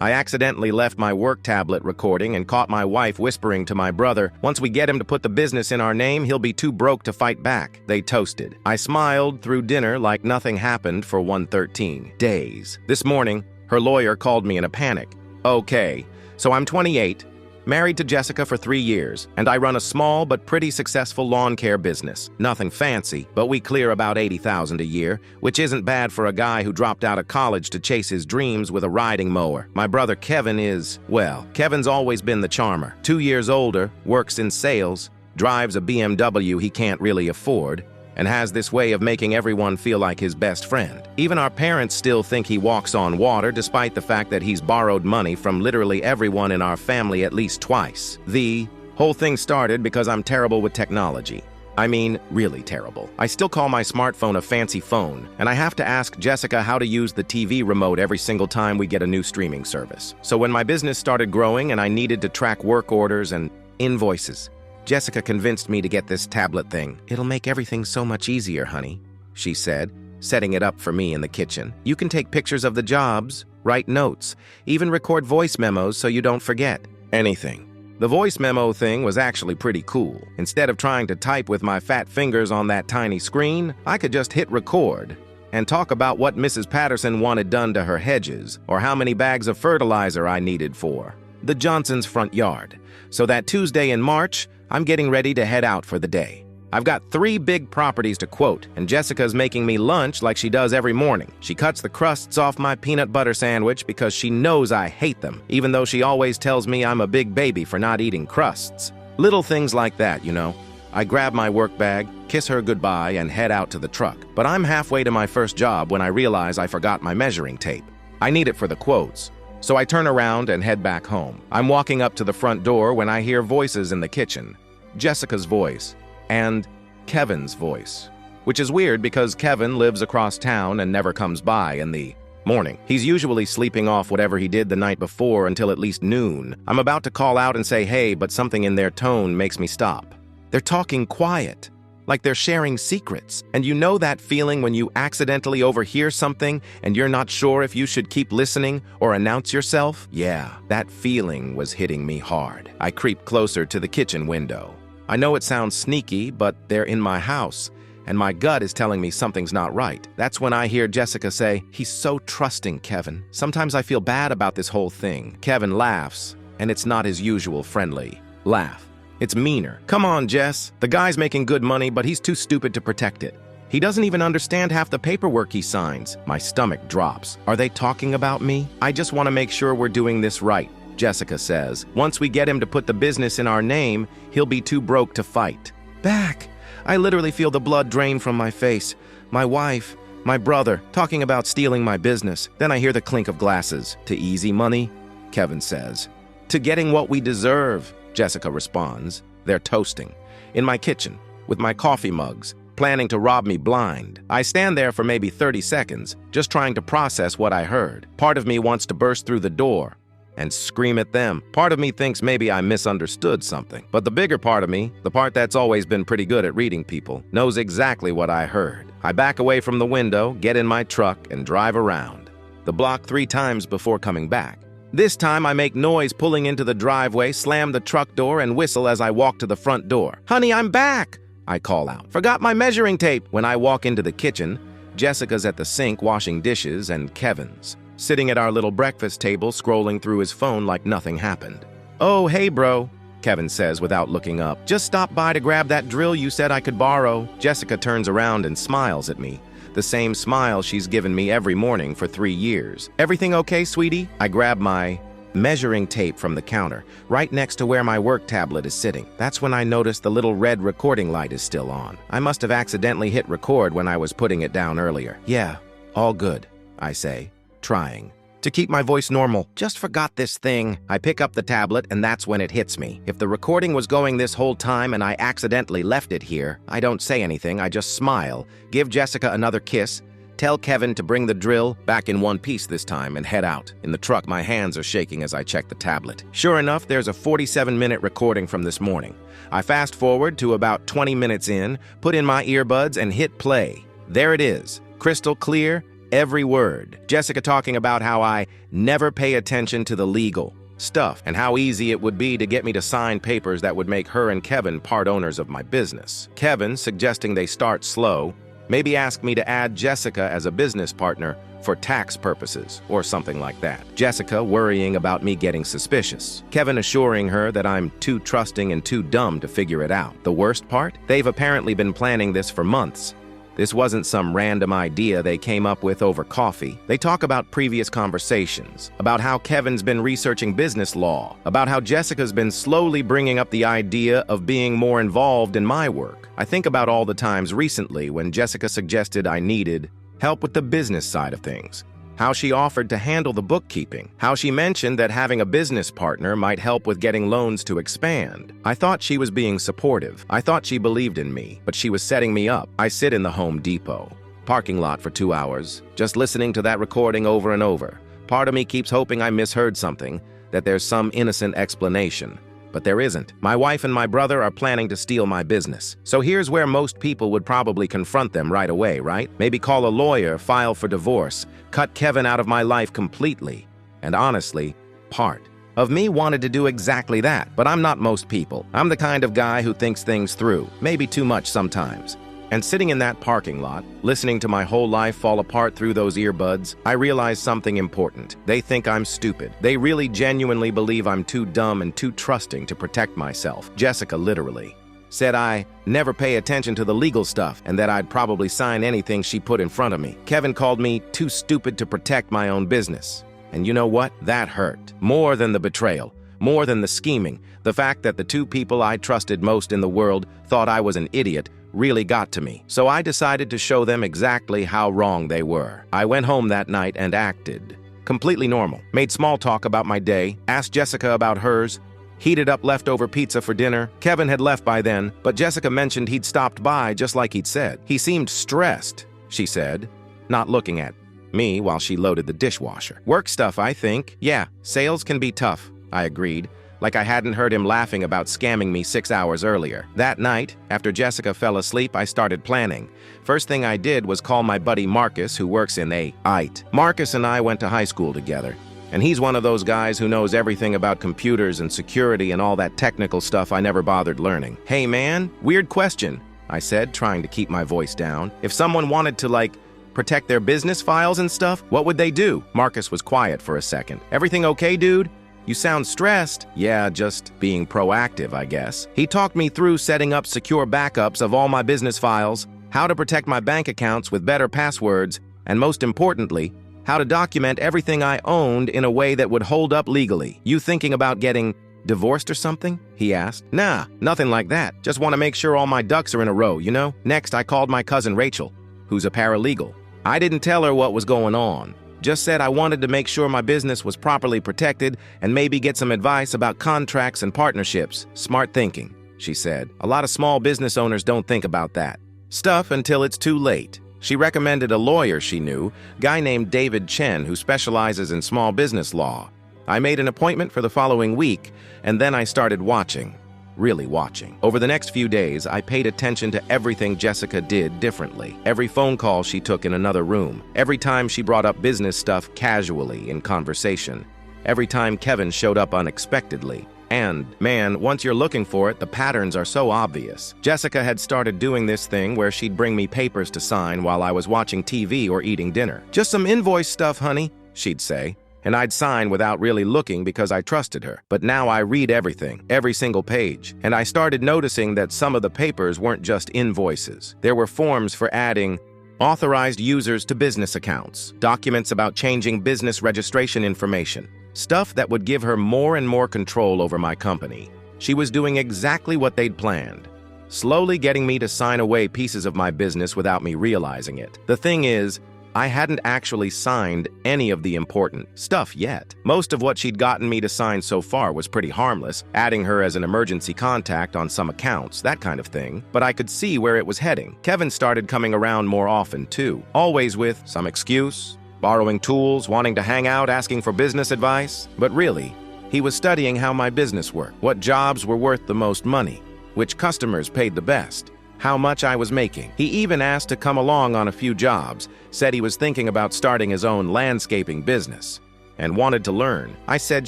I accidentally left my work tablet recording and caught my wife whispering to my brother, once we get him to put the business in our name, he'll be too broke to fight back. They toasted. I smiled through dinner like nothing happened for 113 days. This morning, her lawyer called me in a panic. Okay, so I'm 28, married to Jessica for 3 years, and I run a small but pretty successful lawn care business. Nothing fancy, but we clear about $80,000 a year, which isn't bad for a guy who dropped out of college to chase his dreams with a riding mower. My brother Kevin is, well, Kevin's always been the charmer. 2 years older, works in sales, drives a BMW he can't really afford, and has this way of making everyone feel like his best friend. Even our parents still think he walks on water, despite the fact that he's borrowed money from literally everyone in our family at least twice. The whole thing started because I'm terrible with technology. I mean, really terrible. I still call my smartphone a fancy phone, and I have to ask Jessica how to use the TV remote every single time we get a new streaming service. So when my business started growing and I needed to track work orders and invoices, Jessica convinced me to get this tablet thing. It'll make everything so much easier, honey, she said, setting it up for me in the kitchen. You can take pictures of the jobs, write notes, even record voice memos so you don't forget anything. The voice memo thing was actually pretty cool. Instead of trying to type with my fat fingers on that tiny screen, I could just hit record and talk about what Mrs. Patterson wanted done to her hedges or how many bags of fertilizer I needed for the Johnsons' front yard. So that Tuesday in March, I'm getting ready to head out for the day. I've got 3 big properties to quote, and Jessica's making me lunch like she does every morning. She cuts the crusts off my peanut butter sandwich because she knows I hate them, even though she always tells me I'm a big baby for not eating crusts. Little things like that, you know. I grab my work bag, kiss her goodbye, and head out to the truck. But I'm halfway to my first job when I realize I forgot my measuring tape. I need it for the quotes. So I turn around and head back home. I'm walking up to the front door when I hear voices in the kitchen. Jessica's voice and Kevin's voice, which is weird because Kevin lives across town and never comes by in the morning. He's usually sleeping off whatever he did the night before until at least noon. I'm about to call out and say hey, but something in their tone makes me stop. They're talking quiet, like they're sharing secrets. And you know that feeling when you accidentally overhear something and you're not sure if you should keep listening or announce yourself? Yeah, that feeling was hitting me hard. I creep closer to the kitchen window. I know it sounds sneaky, but they're in my house, and my gut is telling me something's not right. That's when I hear Jessica say, "He's so trusting, Kevin. Sometimes I feel bad about this whole thing." Kevin laughs, and it's not his usual friendly laugh. It's meaner. "Come on, Jess. The guy's making good money, but he's too stupid to protect it. He doesn't even understand half the paperwork he signs." My stomach drops. Are they talking about me? "I just want to make sure we're doing this right," Jessica says. "Once we get him to put the business in our name, he'll be too broke to fight back." I literally feel the blood drain from my face. My wife, my brother, talking about stealing my business. Then I hear the clink of glasses. "To easy money," Kevin says. "To getting what we deserve," Jessica responds. They're toasting. In my kitchen, with my coffee mugs, planning to rob me blind. I stand there for maybe 30 seconds, just trying to process what I heard. Part of me wants to burst through the door and scream at them. Part of me thinks maybe I misunderstood something. But the bigger part of me, the part that's always been pretty good at reading people, knows exactly what I heard. I back away from the window, get in my truck, and drive around the block 3 times before coming back. This time I make noise pulling into the driveway, slam the truck door, and whistle as I walk to the front door. "Honey, I'm back!" I call out. "Forgot my measuring tape." When I walk into the kitchen, Jessica's at the sink washing dishes and Kevin's sitting at our little breakfast table scrolling through his phone like nothing happened. "Oh, hey, bro," Kevin says without looking up. "Just stopped by to grab that drill you said I could borrow." Jessica turns around and smiles at me. The same smile she's given me every morning for 3 years. "Everything okay, sweetie?" I grab my measuring tape from the counter, right next to where my work tablet is sitting. That's when I notice the little red recording light is still on. I must have accidentally hit record when I was putting it down earlier. "Yeah, all good," I say, trying to keep my voice normal. "Just forgot this thing." I pick up the tablet, and that's when it hits me. If the recording was going this whole time and I accidentally left it here, I don't say anything, I just smile, give Jessica another kiss, tell Kevin to bring the drill, back in one piece this time, and head out. In the truck, my hands are shaking as I check the tablet. Sure enough, there's a 47-minute recording from this morning. I fast forward to about 20 minutes in, put in my earbuds, and hit play. There it is, crystal clear, every word. Jessica talking about how I never pay attention to the legal stuff and how easy it would be to get me to sign papers that would make her and Kevin part owners of my business. Kevin suggesting they start slow, maybe ask me to add Jessica as a business partner for tax purposes or something like that. Jessica worrying about me getting suspicious. Kevin assuring her that I'm too trusting and too dumb to figure it out. The worst part? They've apparently been planning this for months. This wasn't some random idea they came up with over coffee. They talk about previous conversations, about how Kevin's been researching business law, about how Jessica's been slowly bringing up the idea of being more involved in my work. I think about all the times recently when Jessica suggested I needed help with the business side of things, how she offered to handle the bookkeeping, how she mentioned that having a business partner might help with getting loans to expand. I thought she was being supportive. I thought she believed in me, but she was setting me up. I sit in the Home Depot parking lot for 2 hours, just listening to that recording over and over. Part of me keeps hoping I misheard something, that there's some innocent explanation. But there isn't. My wife and my brother are planning to steal my business. So here's where most people would probably confront them right away, right? Maybe call a lawyer, file for divorce, cut Kevin out of my life completely. And honestly, part of me wanted to do exactly that, but I'm not most people. I'm the kind of guy who thinks things through, maybe too much sometimes. And sitting in that parking lot, listening to my whole life fall apart through those earbuds, I realized something important. They think I'm stupid. They really genuinely believe I'm too dumb and too trusting to protect myself. Jessica literally said I never pay attention to the legal stuff and that I'd probably sign anything she put in front of me. Kevin called me too stupid to protect my own business. And you know what? That hurt. More than the betrayal. More than the scheming. The fact that the two people I trusted most in the world thought I was an idiot really got to me. So I decided to show them exactly how wrong they were. I went home that night and acted completely normal. Made small talk about my day, asked Jessica about hers, heated up leftover pizza for dinner. Kevin had left by then, but Jessica mentioned he'd stopped by just like he'd said. He seemed stressed, she said, not looking at me while she loaded the dishwasher. Work stuff, I think. Yeah, sales can be tough, I agreed, like I hadn't heard him laughing about scamming me 6 hours earlier. That night, after Jessica fell asleep, I started planning. First thing I did was call my buddy Marcus, who works in IT. Marcus and I went to high school together, and he's one of those guys who knows everything about computers and security and all that technical stuff I never bothered learning. Hey man, weird question, I said, trying to keep my voice down. If someone wanted to, protect their business files and stuff, what would they do? Marcus was quiet for a second. Everything okay, dude? You sound stressed. Yeah, just being proactive, I guess. He talked me through setting up secure backups of all my business files, how to protect my bank accounts with better passwords, and most importantly, how to document everything I owned in a way that would hold up legally. You thinking about getting divorced or something? He asked. Nah, nothing like that. Just want to make sure all my ducks are in a row, you know? Next, I called my cousin Rachel, who's a paralegal. I didn't tell her what was going on. Just said I wanted to make sure my business was properly protected and maybe get some advice about contracts and partnerships. Smart thinking, she said. A lot of small business owners don't think about that stuff until it's too late. She recommended a lawyer she knew, guy named David Chen, who specializes in small business law. I made an appointment for the following week, and then I started watching. Really watching. Over the next few days, I paid attention to everything Jessica did differently. Every phone call she took in another room. Every time she brought up business stuff casually in conversation. Every time Kevin showed up unexpectedly. And, man, once you're looking for it, the patterns are so obvious. Jessica had started doing this thing where she'd bring me papers to sign while I was watching TV or eating dinner. Just some invoice stuff, honey, she'd say. And I'd sign without really looking because I trusted her. But now I read everything, every single page. And I started noticing that some of the papers weren't just invoices. There were forms for adding authorized users to business accounts, documents about changing business registration information, stuff that would give her more and more control over my company. She was doing exactly what they'd planned, slowly getting me to sign away pieces of my business without me realizing it. The thing is, I hadn't actually signed any of the important stuff yet. Most of what she'd gotten me to sign so far was pretty harmless, adding her as an emergency contact on some accounts, that kind of thing. But I could see where it was heading. Kevin started coming around more often, too. Always with some excuse, borrowing tools, wanting to hang out, asking for business advice. But really, he was studying how my business worked, what jobs were worth the most money, which customers paid the best. how much I was making. He even asked to come along on a few jobs, said he was thinking about starting his own landscaping business, and wanted to learn. I said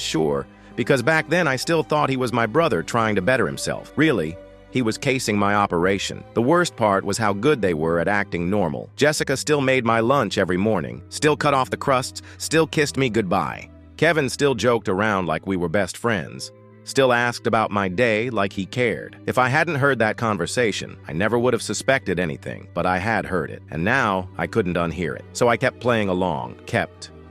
sure, because back then I still thought he was my brother trying to better himself. Really, he was casing my operation. The worst part was how good they were at acting normal. Jessica still made my lunch every morning, still cut off the crusts, still kissed me goodbye. Kevin still joked around like we were best friends, still asked about my day like he cared. If I hadn't heard that conversation, I never would have suspected anything, but I had heard it, and now I couldn't unhear it. So I kept playing along,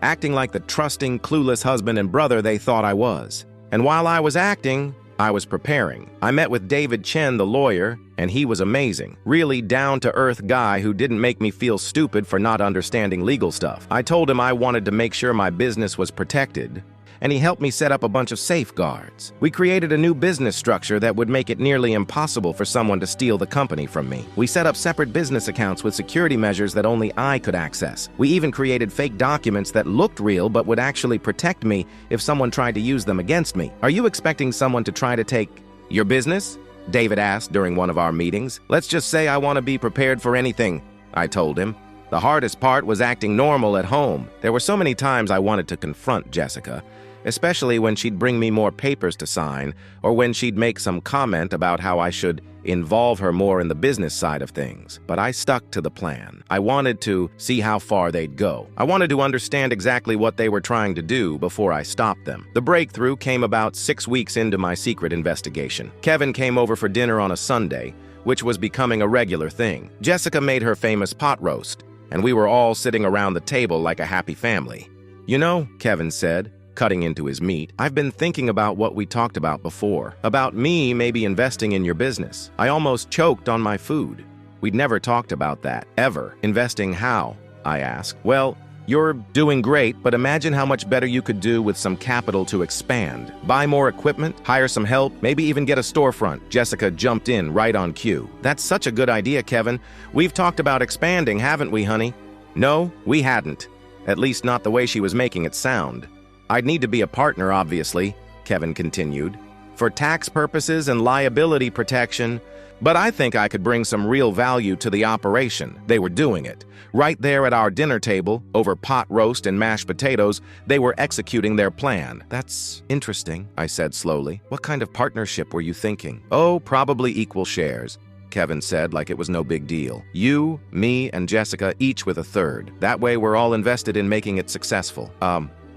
acting like the trusting, clueless husband and brother they thought I was. And while I was acting, I was preparing. I met with David Chen, the lawyer, and he was amazing. Really down-to-earth guy who didn't make me feel stupid for not understanding legal stuff. I told him I wanted to make sure my business was protected, and he helped me set up a bunch of safeguards. We created a new business structure that would make it nearly impossible for someone to steal the company from me. We set up separate business accounts with security measures that only I could access. We even created fake documents that looked real but would actually protect me if someone tried to use them against me. Are you expecting someone to try to take your business? David asked during one of our meetings. Let's just say I want to be prepared for anything, I told him. The hardest part was acting normal at home. There were so many times I wanted to confront Jessica, especially when she'd bring me more papers to sign, or when she'd make some comment about how I should involve her more in the business side of things. But I stuck to the plan. I wanted to see how far they'd go. I wanted to understand exactly what they were trying to do before I stopped them. The breakthrough came about 6 weeks into my secret investigation. Kevin came over for dinner on a Sunday, which was becoming a regular thing. Jessica made her famous pot roast, and we were all sitting around the table like a happy family. You know, Kevin said, cutting into his meat, I've been thinking about what we talked about before, about me maybe investing in your business. I almost choked on my food. We'd never talked about that, ever. Investing how? I asked. Well, you're doing great, but imagine how much better you could do with some capital to expand. Buy more equipment, hire some help, maybe even get a storefront. Jessica jumped in right on cue. That's such a good idea, Kevin. We've talked about expanding, haven't we, honey? No, we hadn't. At least not the way she was making it sound. I'd need to be a partner, obviously, Kevin continued, for tax purposes and liability protection, but I think I could bring some real value to the operation. They were doing it. Right there at our dinner table, over pot roast and mashed potatoes, they were executing their plan. That's interesting, I said slowly. What kind of partnership were you thinking? Oh, probably equal shares, Kevin said like it was no big deal. You, me, and Jessica, each with a third. That way we're all invested in making it successful.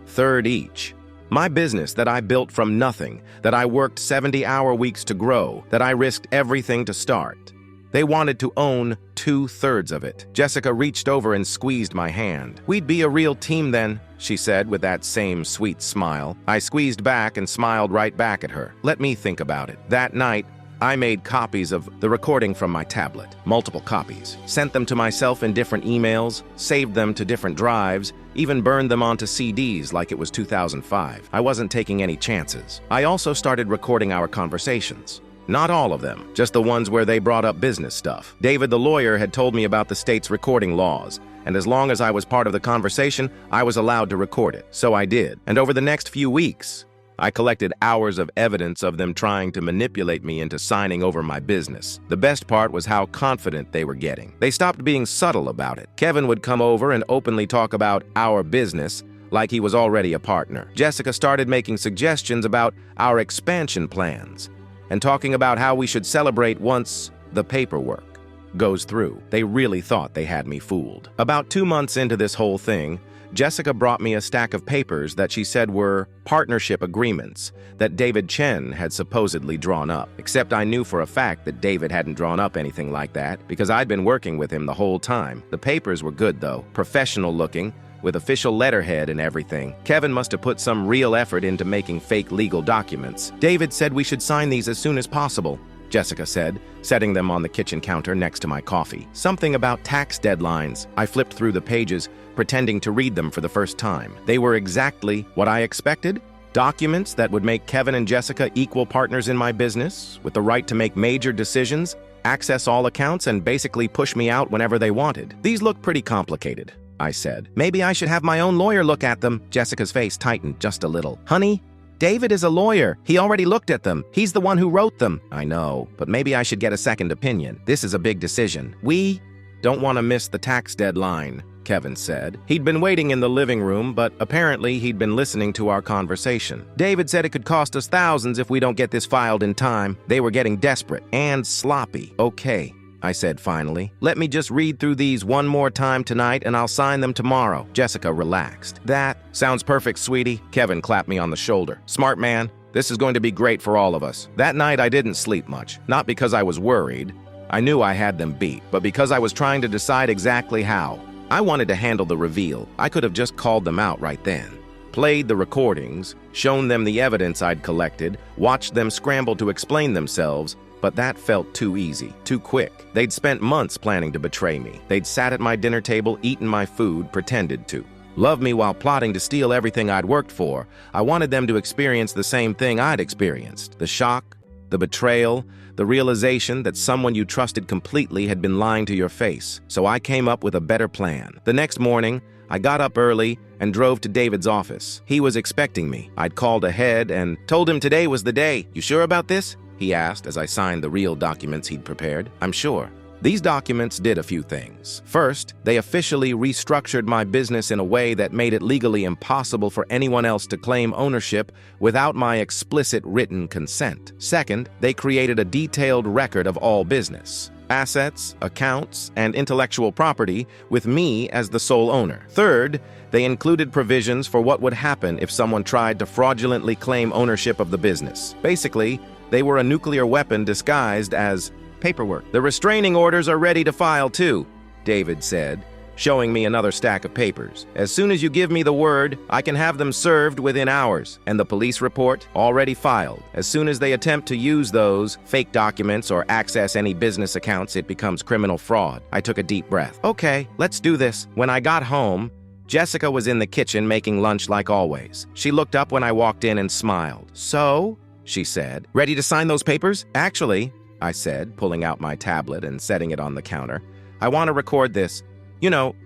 Third each. My business that I built from nothing, that I worked 70-hour weeks to grow, that I risked everything to start. They wanted to own 2/3 of it. Jessica reached over and squeezed my hand. We'd be a real team then, she said with that same sweet smile. I squeezed back and smiled right back at her. Let me think about it. That night, I made copies of the recording from my tablet, multiple copies, sent them to myself in different emails, saved them to different drives, even burned them onto CDs like it was 2005. I wasn't taking any chances. I also started recording our conversations. Not all of them, just the ones where they brought up business stuff. David, the lawyer, had told me about the state's recording laws, and as long as I was part of the conversation, I was allowed to record it. So I did. And over the next few weeks, I collected hours of evidence of them trying to manipulate me into signing over my business. The best part was how confident they were getting. They stopped being subtle about it. Kevin would come over and openly talk about our business like he was already a partner. Jessica started making suggestions about our expansion plans and talking about how we should celebrate once the paperwork goes through. They really thought they had me fooled. About 2 months into this whole thing, Jessica brought me a stack of papers that she said were partnership agreements that David Chen had supposedly drawn up. Except I knew for a fact that David hadn't drawn up anything like that because I'd been working with him the whole time. The papers were good though, professional looking, with official letterhead and everything. Kevin must have put some real effort into making fake legal documents. David said we should sign these as soon as possible, Jessica said, setting them on the kitchen counter next to my coffee. Something about tax deadlines. I flipped through the pages, pretending to read them for the first time. They were exactly what I expected. Documents that would make Kevin and Jessica equal partners in my business, with the right to make major decisions, access all accounts, and basically push me out whenever they wanted. These look pretty complicated, I said. Maybe I should have my own lawyer look at them. Jessica's face tightened just a little. Honey, David is a lawyer. He already looked at them. He's the one who wrote them. I know, but maybe I should get a second opinion. This is a big decision. We don't want to miss the tax deadline, Kevin said. He'd been waiting in the living room, but apparently he'd been listening to our conversation. David said it could cost us thousands if we don't get this filed in time. They were getting desperate and sloppy. Okay, I said finally. Let me just read through these one more time tonight and I'll sign them tomorrow. Jessica relaxed. That sounds perfect, sweetie. Kevin clapped me on the shoulder. Smart man. This is going to be great for all of us. That night I didn't sleep much, not because I was worried. I knew I had them beat, but because I was trying to decide exactly how. I wanted to handle the reveal. I could have just called them out right then. Played the recordings, shown them the evidence I'd collected, watched them scramble to explain themselves, but that felt too easy, too quick. They'd spent months planning to betray me. They'd sat at my dinner table, eaten my food, pretended to. Loved me while plotting to steal everything I'd worked for. I wanted them to experience the same thing I'd experienced. The shock, the betrayal, the realization that someone you trusted completely had been lying to your face. So I came up with a better plan. The next morning, I got up early and drove to David's office. He was expecting me. I'd called ahead and told him today was the day. You sure about this? He asked as I signed the real documents he'd prepared. I'm sure. These documents did a few things. First, they officially restructured my business in a way that made it legally impossible for anyone else to claim ownership without my explicit written consent. Second, they created a detailed record of all business, assets, accounts, and intellectual property with me as the sole owner. Third, they included provisions for what would happen if someone tried to fraudulently claim ownership of the business. Basically, they were a nuclear weapon disguised as paperwork. The restraining orders are ready to file too, David said, showing me another stack of papers. As soon as you give me the word, I can have them served within hours. And the police report already filed. As soon as they attempt to use those fake documents or access any business accounts, it becomes criminal fraud. I took a deep breath. Okay, let's do this. When I got home, Jessica was in the kitchen making lunch like always. She looked up when I walked in and smiled. So, she said, ready to sign those papers? Actually, I said, pulling out my tablet and setting it on the counter. I want to record this,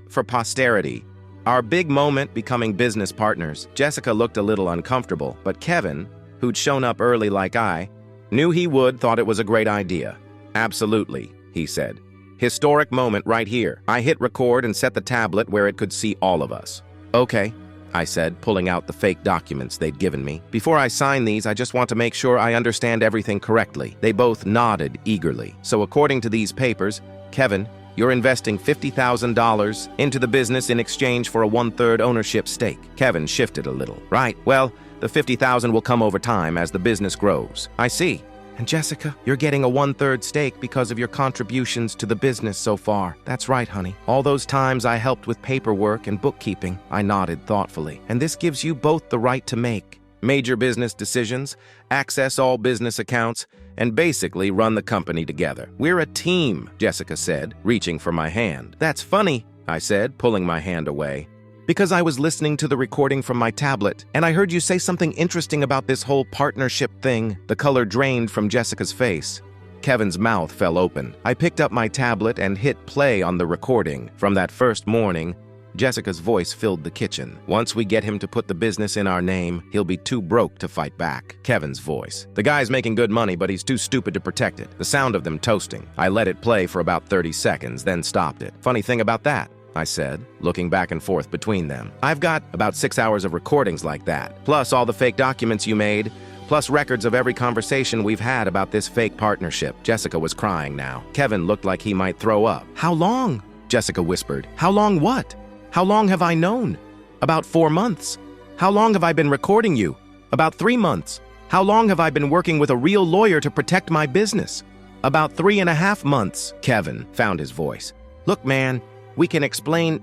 for posterity. Our big moment becoming business partners. Jessica looked a little uncomfortable, but Kevin, who'd shown up early like I, knew he would, thought it was a great idea. Absolutely, he said. Historic moment right here. I hit record and set the tablet where it could see all of us. Okay, I said, pulling out the fake documents they'd given me. Before I sign these, I just want to make sure I understand everything correctly. They both nodded eagerly. So according to these papers, Kevin, you're investing $50,000 into the business in exchange for a 1/3 ownership stake. Kevin shifted a little. Right, well, the $50,000 will come over time as the business grows. I see. And Jessica, you're getting a 1/3 stake because of your contributions to the business so far. That's right, honey. All those times I helped with paperwork and bookkeeping. I nodded thoughtfully. And this gives you both the right to make major business decisions, access all business accounts, and basically run the company together. We're a team, Jessica said, reaching for my hand. That's funny, I said, pulling my hand away. Because I was listening to the recording from my tablet, and I heard you say something interesting about this whole partnership thing. The color drained from Jessica's face. Kevin's mouth fell open. I picked up my tablet and hit play on the recording. From that first morning, Jessica's voice filled the kitchen. Once we get him to put the business in our name, he'll be too broke to fight back. Kevin's voice. The guy's making good money, but he's too stupid to protect it. The sound of them toasting. I let it play for about 30 seconds, then stopped it. Funny thing about that, I said, looking back and forth between them. I've got about 6 hours of recordings like that, plus all the fake documents you made, plus records of every conversation we've had about this fake partnership. Jessica was crying now. Kevin looked like he might throw up. How long? Jessica whispered. How long what? How long have I known? About 4 months. How long have I been recording you? About 3 months. How long have I been working with a real lawyer to protect my business? About 3.5 months. Kevin found his voice. Look, man, we can explain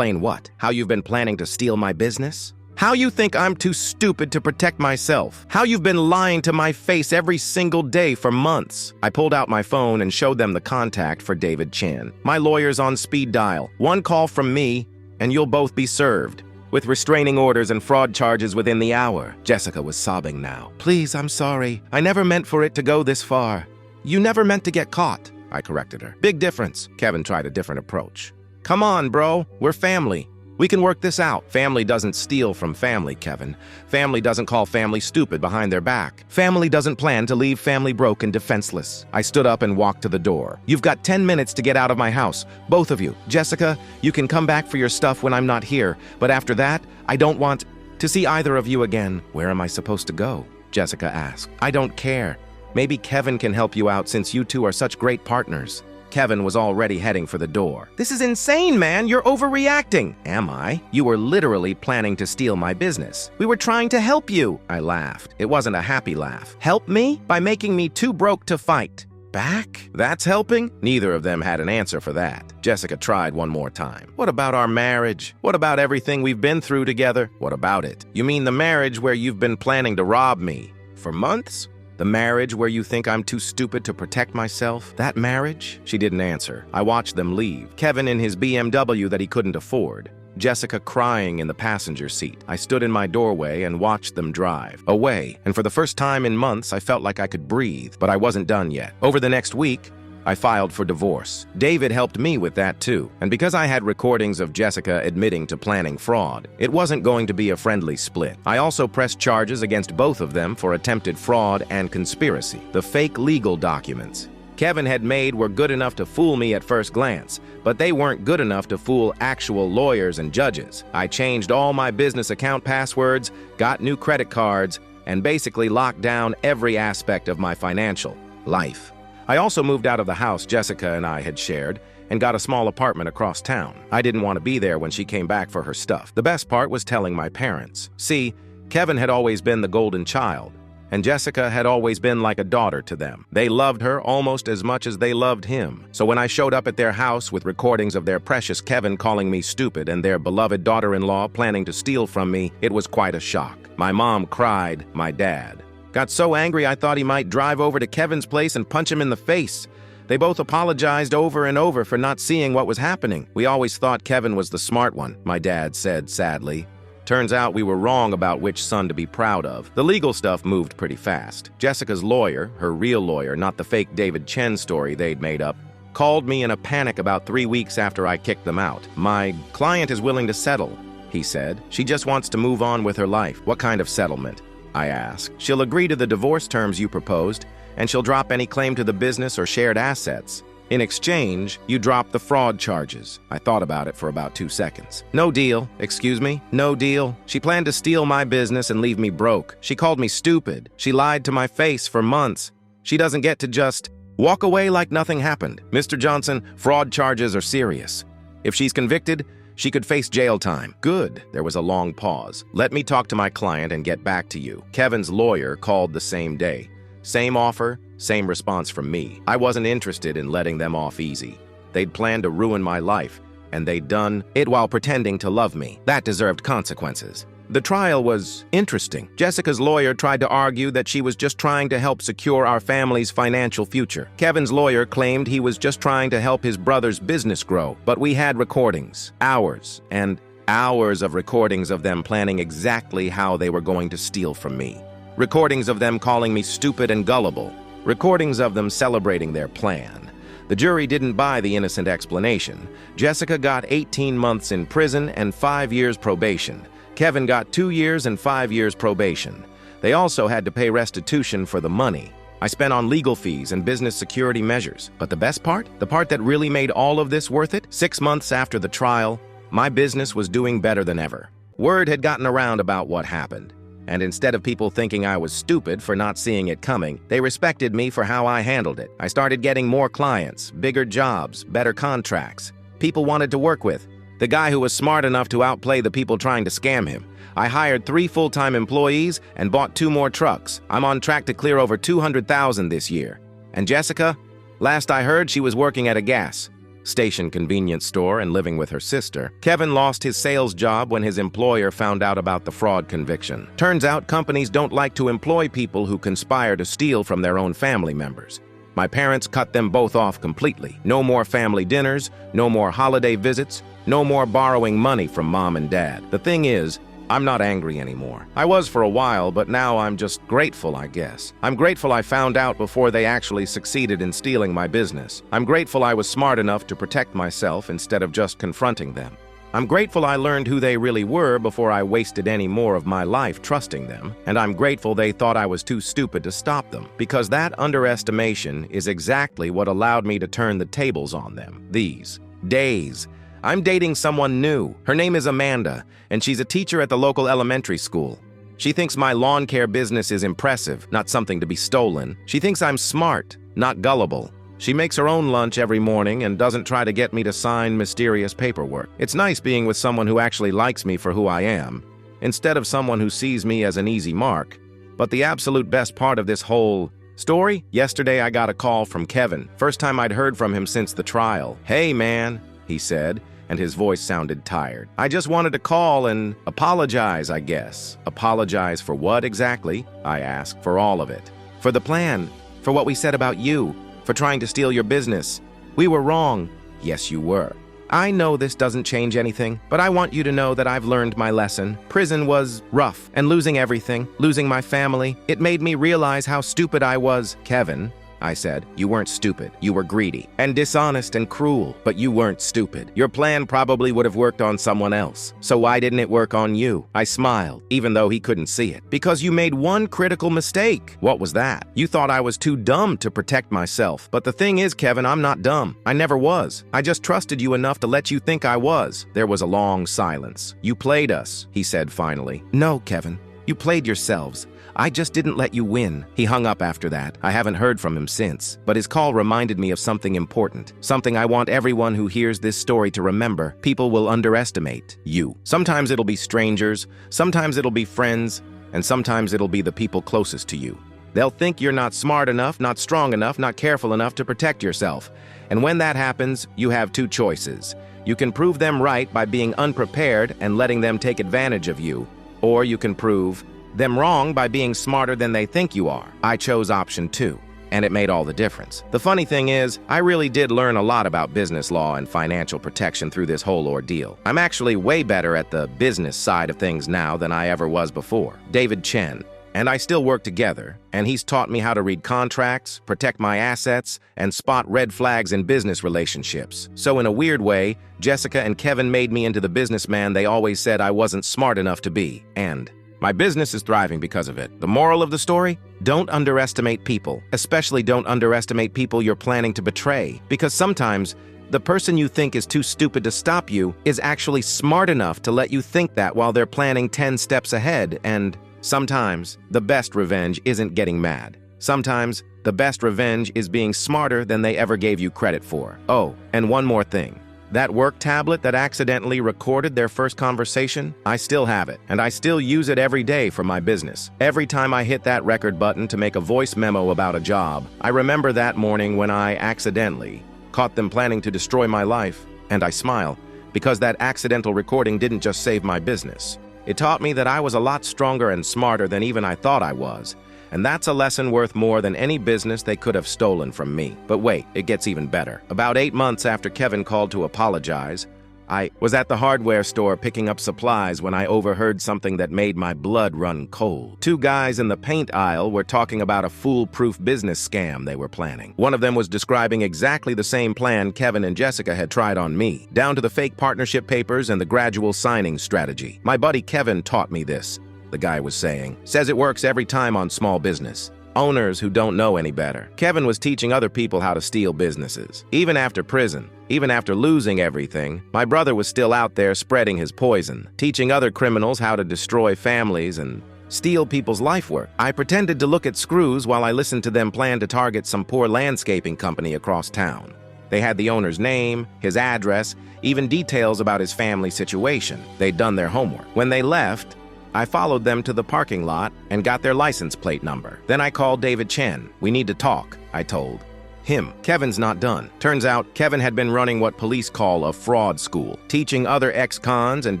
what? How you've been planning to steal my business? How you think I'm too stupid to protect myself? How you've been lying to my face every single day for months? I pulled out my phone and showed them the contact for David Chan. My lawyer's on speed dial. One call from me, and you'll both be served. With restraining orders and fraud charges within the hour. Jessica was sobbing now. Please, I'm sorry. I never meant for it to go this far. You never meant to get caught, I corrected her. Big difference. Kevin tried a different approach. Come on, bro. We're family. We can work this out. Family doesn't steal from family, Kevin. Family doesn't call family stupid behind their back. Family doesn't plan to leave family broke and defenseless. I stood up and walked to the door. You've got 10 minutes to get out of my house. Both of you. Jessica, you can come back for your stuff when I'm not here. But after that, I don't want to see either of you again. Where am I supposed to go? Jessica asked. I don't care. Maybe Kevin can help you out since you two are such great partners. Kevin was already heading for the door. This is insane, man. You're overreacting. Am I? You were literally planning to steal my business. We were trying to help you. I laughed. It wasn't a happy laugh. Help me? By making me too broke to fight. Back? That's helping? Neither of them had an answer for that. Jessica tried one more time. What about our marriage? What about everything we've been through together? What about it? You mean the marriage where you've been planning to rob me? For months? The marriage where you think I'm too stupid to protect myself? That marriage? She didn't answer. I watched them leave. Kevin in his BMW that he couldn't afford. Jessica crying in the passenger seat. I stood in my doorway and watched them drive away. And for the first time in months, I felt like I could breathe, but I wasn't done yet. Over the next week, I filed for divorce. David helped me with that too. And because I had recordings of Jessica admitting to planning fraud, it wasn't going to be a friendly split. I also pressed charges against both of them for attempted fraud and conspiracy. The fake legal documents Kevin had made were good enough to fool me at first glance, but they weren't good enough to fool actual lawyers and judges. I changed all my business account passwords, got new credit cards, and basically locked down every aspect of my financial life. I also moved out of the house Jessica and I had shared and got a small apartment across town. I didn't want to be there when she came back for her stuff. The best part was telling my parents. See, Kevin had always been the golden child, and Jessica had always been like a daughter to them. They loved her almost as much as they loved him. So when I showed up at their house with recordings of their precious Kevin calling me stupid and their beloved daughter-in-law planning to steal from me, it was quite a shock. My mom cried, my dad got so angry I thought he might drive over to Kevin's place and punch him in the face. They both apologized over and over for not seeing what was happening. We always thought Kevin was the smart one, my dad said sadly. Turns out we were wrong about which son to be proud of. The legal stuff moved pretty fast. Jessica's lawyer, her real lawyer, not the fake David Chen story they'd made up, called me in a panic about 3 weeks after I kicked them out. My client is willing to settle, he said. She just wants to move on with her life. What kind of settlement? I asked. She'll agree to the divorce terms you proposed, and she'll drop any claim to the business or shared assets. In exchange, you drop the fraud charges. I thought about it for about 2 seconds. No deal. Excuse me? No deal. She planned to steal my business and leave me broke. She called me stupid. She lied to my face for months. She doesn't get to just walk away like nothing happened. Mr. Johnson, fraud charges are serious. If she's convicted, she could face jail time. Good. There was a long pause. Let me talk to my client and get back to you. Kevin's lawyer called the same day. Same offer, same response from me. I wasn't interested in letting them off easy. They'd planned to ruin my life, and they'd done it while pretending to love me. That deserved consequences. The trial was interesting. Jessica's lawyer tried to argue that she was just trying to help secure our family's financial future. Kevin's lawyer claimed he was just trying to help his brother's business grow. But we had recordings, hours and hours of recordings of them planning exactly how they were going to steal from me. Recordings of them calling me stupid and gullible. Recordings of them celebrating their plan. The jury didn't buy the innocent explanation. Jessica got 18 months in prison and 5 years probation. Kevin got 2 years and 5 years probation. They also had to pay restitution for the money I spent on legal fees and business security measures. But the best part? The part that really made all of this worth it? 6 months after the trial, my business was doing better than ever. Word had gotten around about what happened. And instead of people thinking I was stupid for not seeing it coming, they respected me for how I handled it. I started getting more clients, bigger jobs, better contracts. People wanted to work with. The guy who was smart enough to outplay the people trying to scam him. I hired 3 full-time employees and bought 2 more trucks. I'm on track to clear over $200,000 this year. And Jessica? Last I heard, she was working at a gas station convenience store and living with her sister. Kevin lost his sales job when his employer found out about the fraud conviction. Turns out companies don't like to employ people who conspire to steal from their own family members. My parents cut them both off completely. No more family dinners, no more holiday visits, no more borrowing money from mom and dad. The thing is, I'm not angry anymore. I was for a while, but now I'm just grateful, I guess. I'm grateful I found out before they actually succeeded in stealing my business. I'm grateful I was smart enough to protect myself instead of just confronting them. I'm grateful I learned who they really were before I wasted any more of my life trusting them, and I'm grateful they thought I was too stupid to stop them, because that underestimation is exactly what allowed me to turn the tables on them. These days, I'm dating someone new. Her name is Amanda, and she's a teacher at the local elementary school. She thinks my lawn care business is impressive, not something to be stolen. She thinks I'm smart, not gullible. She makes her own lunch every morning and doesn't try to get me to sign mysterious paperwork. It's nice being with someone who actually likes me for who I am, instead of someone who sees me as an easy mark. But the absolute best part of this whole story? Yesterday I got a call from Kevin. First time I'd heard from him since the trial. "Hey, man," he said, and his voice sounded tired. "I just wanted to call and apologize, I guess." "Apologize for what exactly?" I asked. "For all of it. For the plan. For what we said about you. For trying to steal your business. We were wrong." "Yes, you were. I know this doesn't change anything, but I want you to know that I've learned my lesson. Prison was rough, and losing everything, losing my family, it made me realize how stupid I was." "Kevin," I said, "you weren't stupid. You were greedy and dishonest and cruel, but you weren't stupid. Your plan probably would have worked on someone else. So why didn't it work on you?" I smiled, even though he couldn't see it. "Because you made one critical mistake." "What was that?" "You thought I was too dumb to protect myself. But the thing is, Kevin, I'm not dumb. I never was. I just trusted you enough to let you think I was." There was a long silence. "You played us," he said finally. "No, Kevin. You played yourselves. I just didn't let you win." He hung up after that. I haven't heard from him since. But his call reminded me of something important. Something I want everyone who hears this story to remember. People will underestimate you. Sometimes it'll be strangers, sometimes it'll be friends, and sometimes it'll be the people closest to you. They'll think you're not smart enough, not strong enough, not careful enough to protect yourself. And when that happens, you have two choices. You can prove them right by being unprepared and letting them take advantage of you, or you can prove them wrong by being smarter than they think you are. I chose option 2, and it made all the difference. The funny thing is, I really did learn a lot about business law and financial protection through this whole ordeal. I'm actually way better at the business side of things now than I ever was before. David Chen and I still work together, and he's taught me how to read contracts, protect my assets, and spot red flags in business relationships. So in a weird way, Jessica and Kevin made me into the businessman they always said I wasn't smart enough to be, and my business is thriving because of it. The moral of the story? Don't underestimate people. Especially don't underestimate people you're planning to betray. Because sometimes, the person you think is too stupid to stop you is actually smart enough to let you think that while they're planning 10 steps ahead. And sometimes, the best revenge isn't getting mad. Sometimes, the best revenge is being smarter than they ever gave you credit for. Oh, and one more thing. That work tablet that accidentally recorded their first conversation, I still have it, and I still use it every day for my business. Every time I hit that record button to make a voice memo about a job, I remember that morning when I accidentally caught them planning to destroy my life, and I smile, because that accidental recording didn't just save my business. It taught me that I was a lot stronger and smarter than even I thought I was. And that's a lesson worth more than any business they could have stolen from me. But wait, it gets even better. About 8 months after Kevin called to apologize, I was at the hardware store picking up supplies when I overheard something that made my blood run cold. 2 guys in the paint aisle were talking about a foolproof business scam they were planning. One of them was describing exactly the same plan Kevin and Jessica had tried on me, down to the fake partnership papers and the gradual signing strategy. "My buddy Kevin taught me this," the guy was saying. "Says it works every time on small business. Owners who don't know any better." Kevin was teaching other people how to steal businesses. Even after prison, even after losing everything, my brother was still out there spreading his poison, teaching other criminals how to destroy families and steal people's life work. I pretended to look at screws while I listened to them plan to target some poor landscaping company across town. They had the owner's name, his address, even details about his family situation. They'd done their homework. When they left, I followed them to the parking lot and got their license plate number. Then I called David Chen. "We need to talk," I told him. "Kevin's not done." Turns out, Kevin had been running what police call a fraud school, teaching other ex-cons and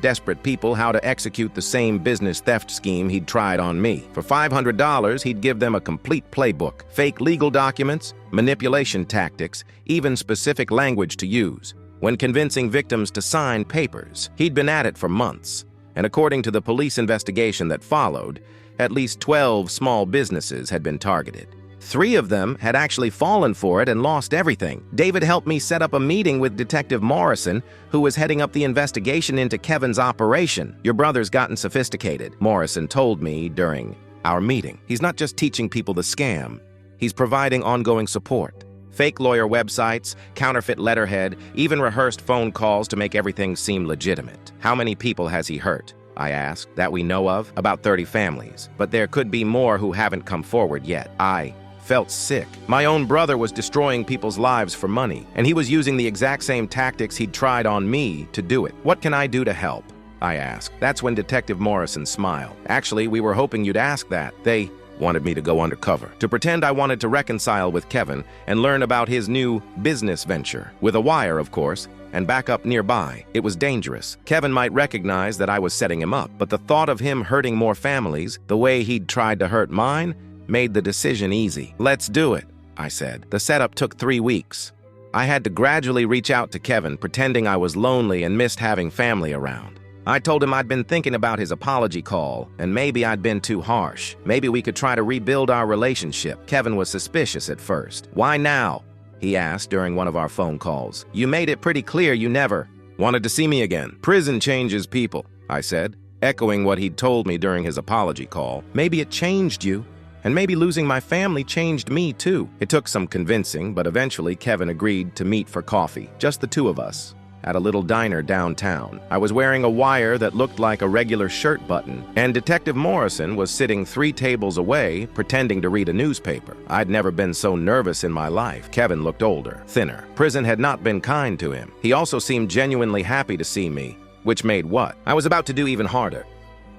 desperate people how to execute the same business theft scheme he'd tried on me. For $500, he'd give them a complete playbook, fake legal documents, manipulation tactics, even specific language to use. When convincing victims to sign papers, he'd been at it for months. And according to the police investigation that followed, at least 12 small businesses had been targeted. 3 of them had actually fallen for it and lost everything. David helped me set up a meeting with Detective Morrison, who was heading up the investigation into Kevin's operation. Your brother's gotten sophisticated, Morrison told me during our meeting. He's not just teaching people the scam, he's providing ongoing support. Fake lawyer websites, counterfeit letterhead, even rehearsed phone calls to make everything seem legitimate. How many people has he hurt? I asked. That we know of? About 30 families. But there could be more who haven't come forward yet. I felt sick. My own brother was destroying people's lives for money, and he was using the exact same tactics he'd tried on me to do it. What can I do to help? I asked. That's when Detective Morrison smiled. Actually, we were hoping you'd ask that. They wanted me to go undercover, to pretend I wanted to reconcile with Kevin and learn about his new business venture. With a wire, of course, and back up nearby. It was dangerous. Kevin might recognize that I was setting him up, but the thought of him hurting more families, the way he'd tried to hurt mine, made the decision easy. Let's do it, I said. The setup took 3 weeks. I had to gradually reach out to Kevin, pretending I was lonely and missed having family around. I told him I'd been thinking about his apology call, and maybe I'd been too harsh. Maybe we could try to rebuild our relationship. Kevin was suspicious at first. Why now? He asked during one of our phone calls. You made it pretty clear you never wanted to see me again. Prison changes people, I said, echoing what he'd told me during his apology call. Maybe it changed you, and maybe losing my family changed me too. It took some convincing, but eventually Kevin agreed to meet for coffee, just the 2 of us, at a little diner downtown. I was wearing a wire that looked like a regular shirt button, and Detective Morrison was sitting 3 tables away, pretending to read a newspaper. I'd never been so nervous in my life. Kevin looked older, thinner. Prison had not been kind to him. He also seemed genuinely happy to see me, which made what I was about to do even harder.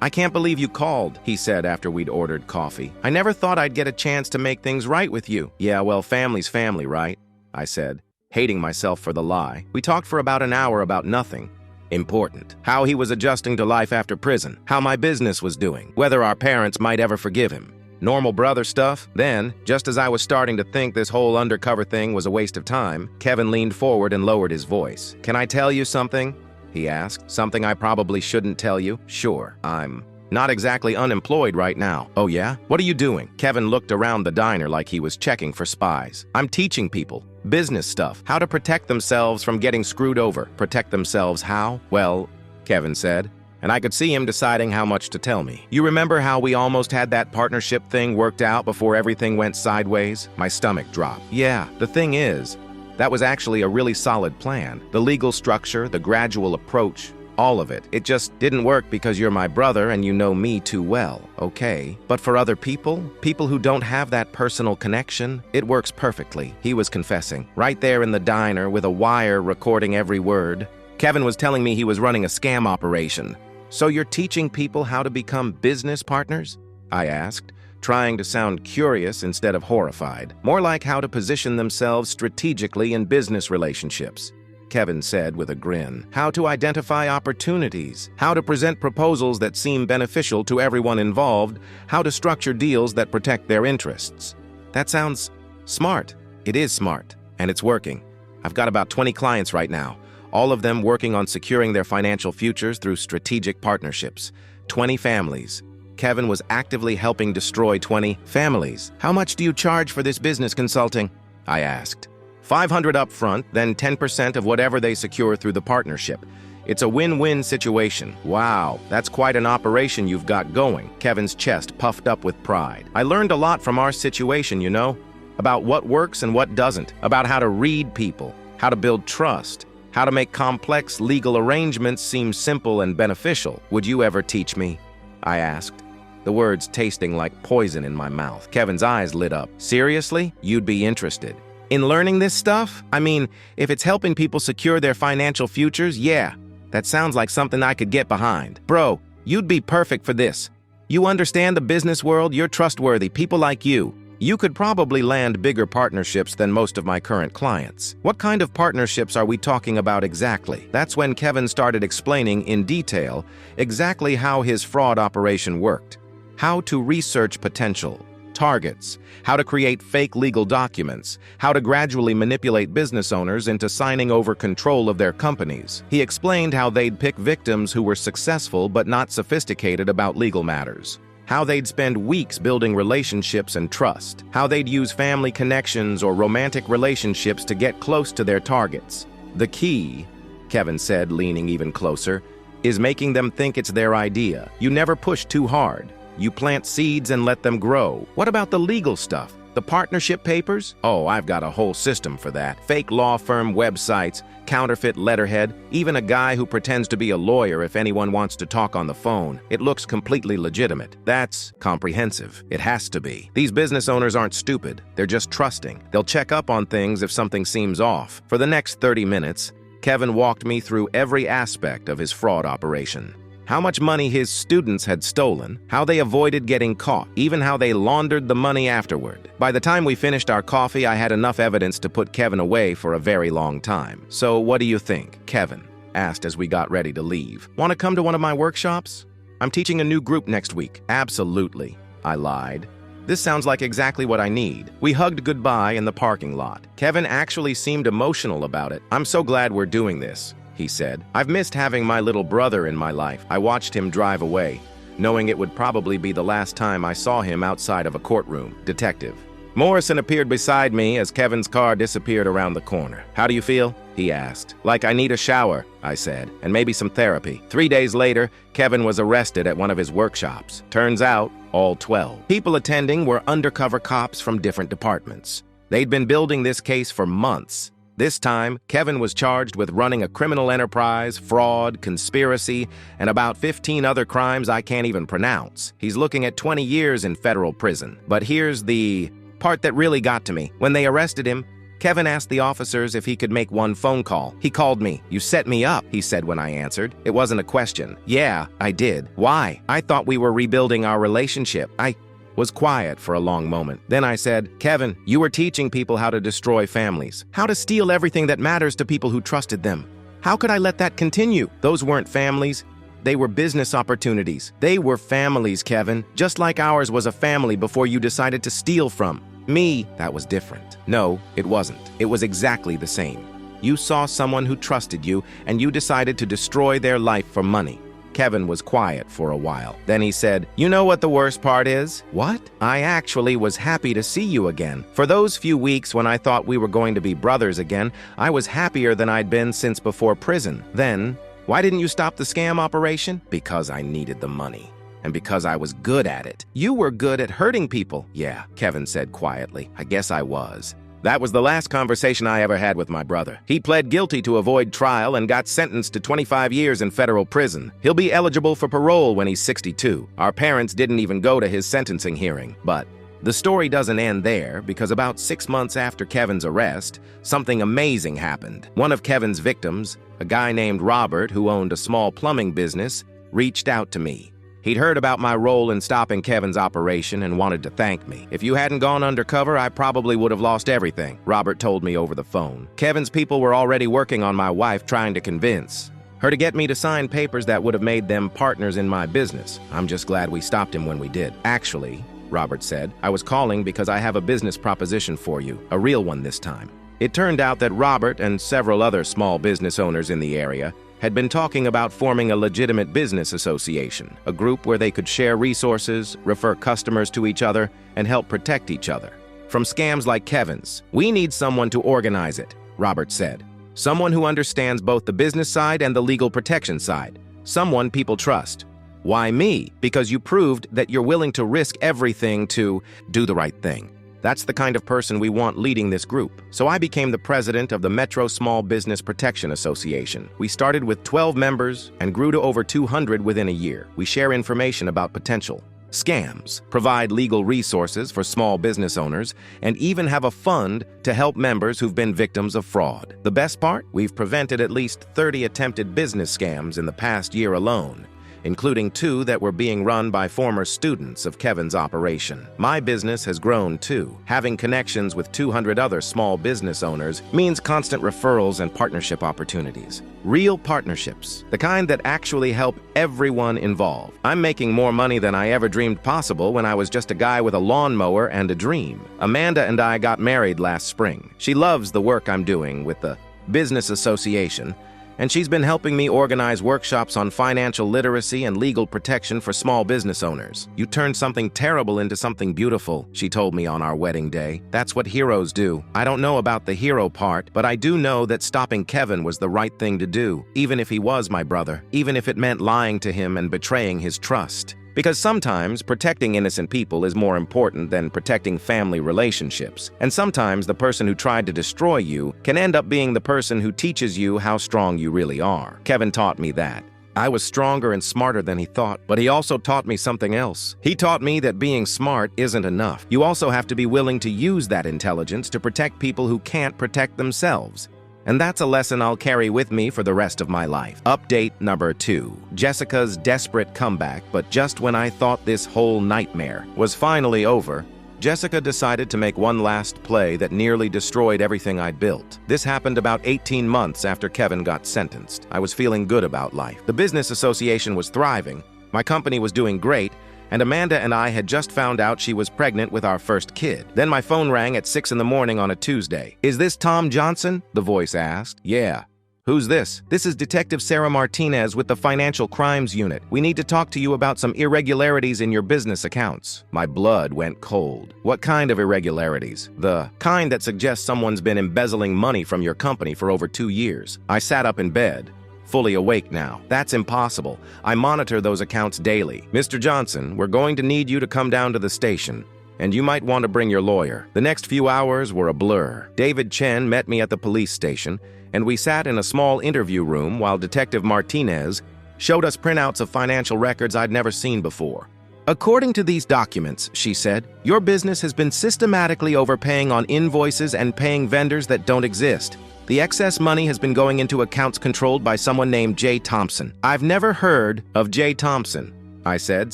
I can't believe you called, he said after we'd ordered coffee. I never thought I'd get a chance to make things right with you. Yeah, well, family's family, right? I said, hating myself for the lie. We talked for about an hour about nothing important. How he was adjusting to life after prison, how my business was doing, whether our parents might ever forgive him. Normal brother stuff. Then, just as I was starting to think this whole undercover thing was a waste of time, Kevin leaned forward and lowered his voice. Can I tell you something? He asked. Something I probably shouldn't tell you? Sure, I'm not exactly unemployed right now. Oh yeah? What are you doing? Kevin looked around the diner like he was checking for spies. I'm teaching people business stuff, how to protect themselves from getting screwed over. Protect themselves how? Well, Kevin said, and I could see him deciding how much to tell me. You remember how we almost had that partnership thing worked out before everything went sideways? My stomach dropped. Yeah, the thing is, that was actually a really solid plan. The legal structure, the gradual approach, all of it. It just didn't work because you're my brother and you know me too well, okay? But for other people who don't have that personal connection, it works perfectly. He was confessing, right there in the diner with a wire recording every word. Kevin was telling me he was running a scam operation. So you're teaching people how to become business partners? I asked, trying to sound curious instead of horrified. More like how to position themselves strategically in business relationships. Kevin said with a grin. How to identify opportunities, how to present proposals that seem beneficial to everyone involved, how to structure deals that protect their interests. That sounds smart. It is smart, and it's working. I've got about 20 clients right now, all of them working on securing their financial futures through strategic partnerships. 20 families. Kevin was actively helping destroy 20 families. How much do you charge for this business consulting? I asked. $500 up front, then 10% of whatever they secure through the partnership. It's a win-win situation. Wow, that's quite an operation you've got going. Kevin's chest puffed up with pride. I learned a lot from our situation, you know, about what works and what doesn't, about how to read people, how to build trust, how to make complex legal arrangements seem simple and beneficial. Would you ever teach me? I asked, the words tasting like poison in my mouth. Kevin's eyes lit up. Seriously? You'd be interested in learning this stuff? I mean, if it's helping people secure their financial futures, yeah, that sounds like something I could get behind. Bro, you'd be perfect for this. You understand the business world, you're trustworthy, people like you. You could probably land bigger partnerships than most of my current clients. What kind of partnerships are we talking about exactly? That's when Kevin started explaining in detail exactly how his fraud operation worked, how to research potential targets, how to create fake legal documents, how to gradually manipulate business owners into signing over control of their companies. He explained how they'd pick victims who were successful but not sophisticated about legal matters. How they'd spend weeks building relationships and trust. How they'd use family connections or romantic relationships to get close to their targets. The key, Kevin said, leaning even closer, is making them think it's their idea. You never push too hard. You plant seeds and let them grow. What about the legal stuff? The partnership papers? Oh, I've got a whole system for that. Fake law firm websites, counterfeit letterhead, even a guy who pretends to be a lawyer if anyone wants to talk on the phone. It looks completely legitimate. That's comprehensive. It has to be. These business owners aren't stupid. They're just trusting. They'll check up on things if something seems off. For the next 30 minutes, Kevin walked me through every aspect of his fraud operation. How much money his students had stolen, how they avoided getting caught, even how they laundered the money afterward. By the time we finished our coffee, I had enough evidence to put Kevin away for a very long time. So what do you think? Kevin asked as we got ready to leave. Want to come to one of my workshops? I'm teaching a new group next week. Absolutely, I lied. This sounds like exactly what I need. We hugged goodbye in the parking lot. Kevin actually seemed emotional about it. I'm so glad we're doing this, he said. I've missed having my little brother in my life. I watched him drive away, knowing it would probably be the last time I saw him outside of a courtroom. Detective Morrison appeared beside me as Kevin's car disappeared around the corner. How do you feel? He asked. Like I need a shower, I said, and maybe some therapy. 3 days later, Kevin was arrested at one of his workshops. Turns out, all 12 people attending were undercover cops from different departments. They'd been building this case for months. This time, Kevin was charged with running a criminal enterprise, fraud, conspiracy, and about 15 other crimes I can't even pronounce. He's looking at 20 years in federal prison. But here's the part that really got to me. When they arrested him, Kevin asked the officers if he could make one phone call. He called me. "You set me up," he said when I answered. It wasn't a question. "Yeah, I did." "Why?" "I thought we were rebuilding our relationship." I was quiet for a long moment. Then I said, "Kevin, you were teaching people how to destroy families, how to steal everything that matters to people who trusted them. How could I let that continue? Those weren't families. They were business opportunities. They were families, Kevin, just like ours was a family before you decided to steal from me." That was different. No, it wasn't. It was exactly the same. You saw someone who trusted you, and you decided to destroy their life for money. Kevin was quiet for a while. Then he said, "You know what the worst part is?" "What?" "I actually was happy to see you again. For those few weeks when I thought we were going to be brothers again, I was happier than I'd been since before prison. Then, why didn't you stop the scam operation?" "Because I needed the money. And because I was good at it." "You were good at hurting people." "Yeah," Kevin said quietly. "I guess I was." That was the last conversation I ever had with my brother. He pled guilty to avoid trial and got sentenced to 25 years in federal prison. He'll be eligible for parole when he's 62. Our parents didn't even go to his sentencing hearing. But the story doesn't end there, because about 6 months after Kevin's arrest, something amazing happened. One of Kevin's victims, a guy named Robert who owned a small plumbing business, reached out to me. He'd heard about my role in stopping Kevin's operation and wanted to thank me. "If you hadn't gone undercover, I probably would have lost everything," Robert told me over the phone. Kevin's people were already working on my wife, trying to convince her to get me to sign papers that would have made them partners in my business. I'm just glad we stopped him when we did. "Actually," Robert said, "I was calling because I have a business proposition for you, a real one this time." It turned out that Robert and several other small business owners in the area had been talking about forming a legitimate business association, a group where they could share resources, refer customers to each other, and help protect each other from scams like Kevin's. "We need someone to organize it," Robert said. "Someone who understands both the business side and the legal protection side. Someone people trust." "Why me?" "Because you proved that you're willing to risk everything to do the right thing. That's the kind of person we want leading this group." So I became the president of the Metro Small Business Protection Association. We started with 12 members and grew to over 200 within a year. We share information about potential scams, provide legal resources for small business owners, and even have a fund to help members who've been victims of fraud. The best part? We've prevented at least 30 attempted business scams in the past year alone, including 2 that were being run by former students of Kevin's operation. My business has grown too. Having connections with 200 other small business owners means constant referrals and partnership opportunities. Real partnerships, the kind that actually help everyone involved. I'm making more money than I ever dreamed possible when I was just a guy with a lawnmower and a dream. Amanda and I got married last spring. She loves the work I'm doing with the business association, and she's been helping me organize workshops on financial literacy and legal protection for small business owners. You turned something terrible into something beautiful, she told me on our wedding day. That's what heroes do. I don't know about the hero part, but I do know that stopping Kevin was the right thing to do, even if he was my brother, even if it meant lying to him and betraying his trust. Because sometimes protecting innocent people is more important than protecting family relationships. And sometimes the person who tried to destroy you can end up being the person who teaches you how strong you really are. Kevin taught me that. I was stronger and smarter than he thought, but he also taught me something else. He taught me that being smart isn't enough. You also have to be willing to use that intelligence to protect people who can't protect themselves. And that's a lesson I'll carry with me for the rest of my life. Update number 2. Jessica's desperate comeback, but just when I thought this whole nightmare was finally over, Jessica decided to make one last play that nearly destroyed everything I'd built. This happened about 18 months after Kevin got sentenced. I was feeling good about life. The business association was thriving, my company was doing great, and Amanda and I had just found out she was pregnant with our first kid. Then my phone rang at 6 in the morning on a Tuesday. "Is this Tom Johnson?" the voice asked. "Yeah." "Who's this?" "This is Detective Sarah Martinez with the Financial Crimes Unit. We need to talk to you about some irregularities in your business accounts." My blood went cold. "What kind of irregularities?" "The kind that suggests someone's been embezzling money from your company for over 2 years." I sat up in bed, fully awake now. "That's impossible. I monitor those accounts daily." "Mr. Johnson, we're going to need you to come down to the station, and you might want to bring your lawyer." The next few hours were a blur. David Chen met me at the police station, and we sat in a small interview room while Detective Martinez showed us printouts of financial records I'd never seen before. "According to these documents," she said, "your business has been systematically overpaying on invoices and paying vendors that don't exist. The excess money has been going into accounts controlled by someone named Jay Thompson." "I've never heard of Jay Thompson," I said,